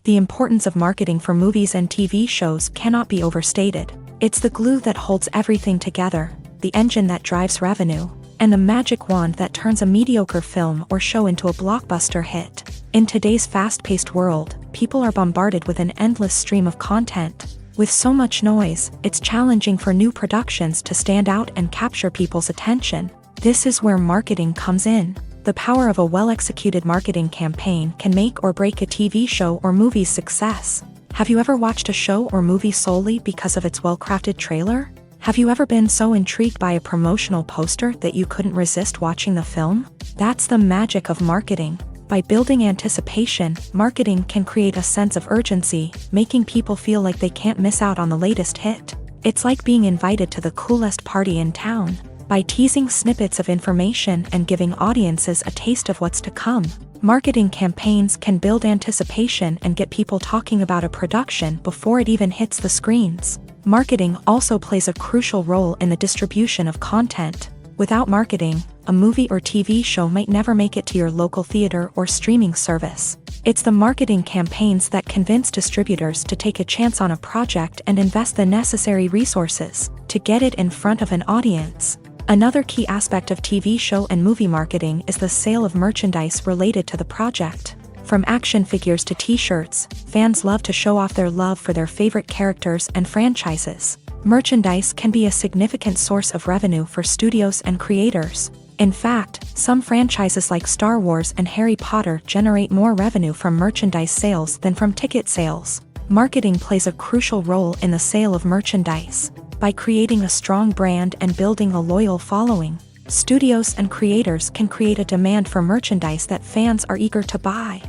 The importance of marketing for movies and TV shows cannot be overstated. It's the glue that holds everything together, the engine that drives revenue, and the magic wand that turns a mediocre film or show into a blockbuster hit. In today's fast-paced world, people are bombarded with an endless stream of content. With so much noise, it's challenging for new productions to stand out and capture people's attention. This is where marketing comes in. The power of a well-executed marketing campaign can make or break a TV show or movie's success. Have you ever watched a show or movie solely because of its well-crafted trailer? Have you ever been so intrigued by a promotional poster that you couldn't resist watching the film? That's the magic of marketing. By building anticipation, marketing can create a sense of urgency, making people feel like they can't miss out on the latest hit. It's like being invited to the coolest party in town. By teasing snippets of information and giving audiences a taste of what's to come, marketing campaigns can build anticipation and get people talking about a production before it even hits the screens. Marketing also plays a crucial role in the distribution of content. Without marketing, a movie or TV show might never make it to your local theater or streaming service. It's the marketing campaigns that convince distributors to take a chance on a project and invest the necessary resources to get it in front of an audience. Another key aspect of TV show and movie marketing is the sale of merchandise related to the project. From action figures to t-shirts, fans love to show off their love for their favorite characters and franchises. Merchandise can be a significant source of revenue for studios and creators. In fact, some franchises like Star Wars and Harry Potter generate more revenue from merchandise sales than from ticket sales. Marketing plays a crucial role in the sale of merchandise. By creating a strong brand and building a loyal following, studios and creators can create a demand for merchandise that fans are eager to buy.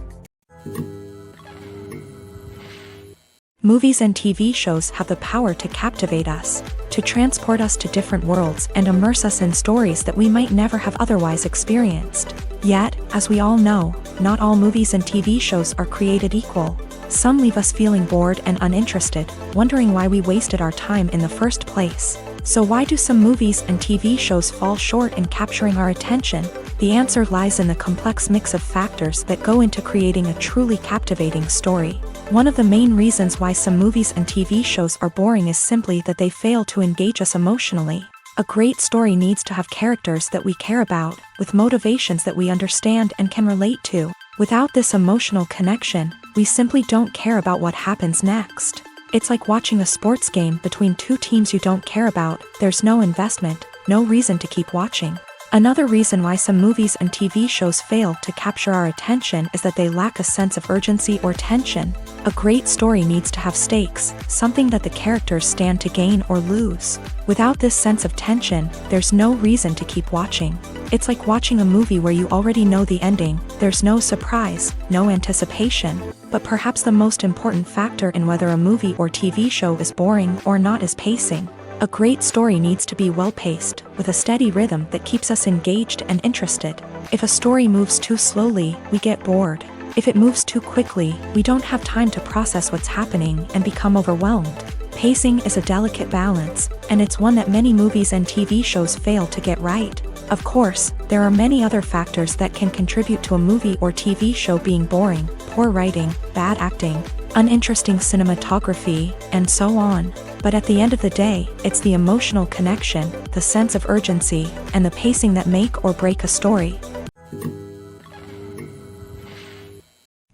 Movies and TV shows have the power to captivate us, to transport us to different worlds and immerse us in stories that we might never have otherwise experienced. Yet, as we all know, not all movies and TV shows are created equal. Some leave us feeling bored and uninterested, wondering why we wasted our time in the first place. So why do some movies and TV shows fall short in capturing our attention? The answer lies in the complex mix of factors that go into creating a truly captivating story. One of the main reasons why some movies and TV shows are boring is simply that they fail to engage us emotionally. A great story needs to have characters that we care about, with motivations that we understand and can relate to. Without this emotional connection, we simply don't care about what happens next. It's like watching a sports game between two teams you don't care about. There's no investment, no reason to keep watching. Another reason why some movies and TV shows fail to capture our attention is that they lack a sense of urgency or tension. A great story needs to have stakes, something that the characters stand to gain or lose. Without this sense of tension, there's no reason to keep watching. It's like watching a movie where you already know the ending. There's no surprise, no anticipation. But perhaps the most important factor in whether a movie or TV show is boring or not is pacing. A great story needs to be well-paced, with a steady rhythm that keeps us engaged and interested. If a story moves too slowly, we get bored. If it moves too quickly, we don't have time to process what's happening and become overwhelmed. Pacing is a delicate balance, and it's one that many movies and TV shows fail to get right. Of course, there are many other factors that can contribute to a movie or TV show being boring: poor writing, bad acting, uninteresting cinematography, and so on. But at the end of the day, it's the emotional connection, the sense of urgency, and the pacing that make or break a story.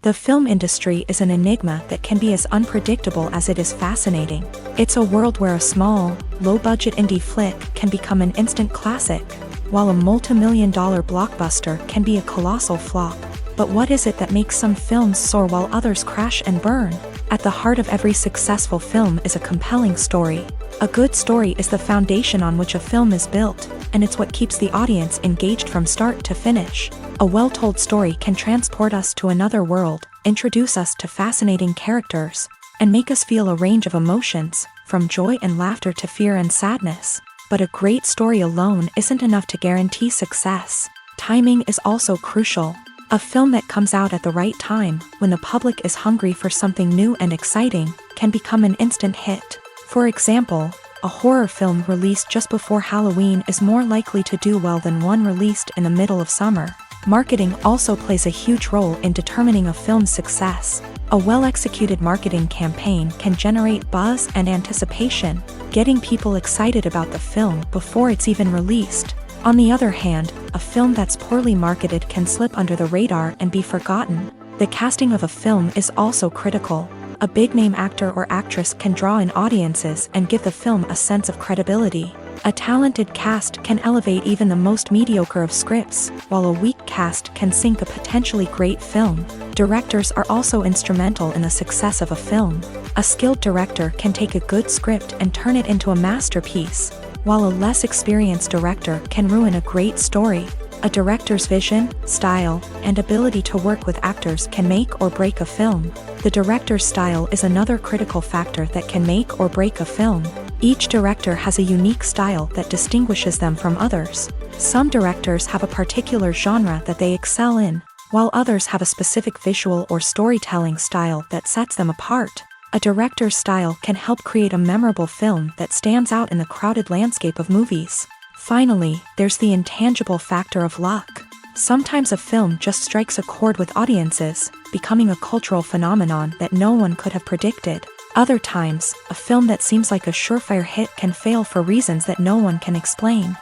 The film industry is an enigma that can be as unpredictable as it is fascinating. It's a world where a small, low-budget indie flick can become an instant classic, while a multi-million-dollar blockbuster can be a colossal flop. But what is it that makes some films soar while others crash and burn? At the heart of every successful film is a compelling story. A good story is the foundation on which a film is built, and it's what keeps the audience engaged from start to finish. A well-told story can transport us to another world, introduce us to fascinating characters, and make us feel a range of emotions, from joy and laughter to fear and sadness. But a great story alone isn't enough to guarantee success. Timing is also crucial. A film that comes out at the right time, when the public is hungry for something new and exciting, can become an instant hit. For example, a horror film released just before Halloween is more likely to do well than one released in the middle of summer. Marketing also plays a huge role in determining a film's success. A well-executed marketing campaign can generate buzz and anticipation, getting people excited about the film before it's even released. On the other hand, a film that's poorly marketed can slip under the radar and be forgotten. The casting of a film is also critical. A big-name actor or actress can draw in audiences and give the film a sense of credibility. A talented cast can elevate even the most mediocre of scripts, while a weak cast can sink a potentially great film. Directors are also instrumental in the success of a film. A skilled director can take a good script and turn it into a masterpiece, while a less experienced director can ruin a great story. A director's vision, style, and ability to work with actors can make or break a film. The director's style is another critical factor that can make or break a film. Each director has a unique style that distinguishes them from others. Some directors have a particular genre that they excel in, while others have a specific visual or storytelling style that sets them apart. A director's style can help create a memorable film that stands out in the crowded landscape of movies. Finally, there's the intangible factor of luck. Sometimes a film just strikes a chord with audiences, becoming a cultural phenomenon that no one could have predicted. Other times, a film that seems like a surefire hit can fail for reasons that no one can explain.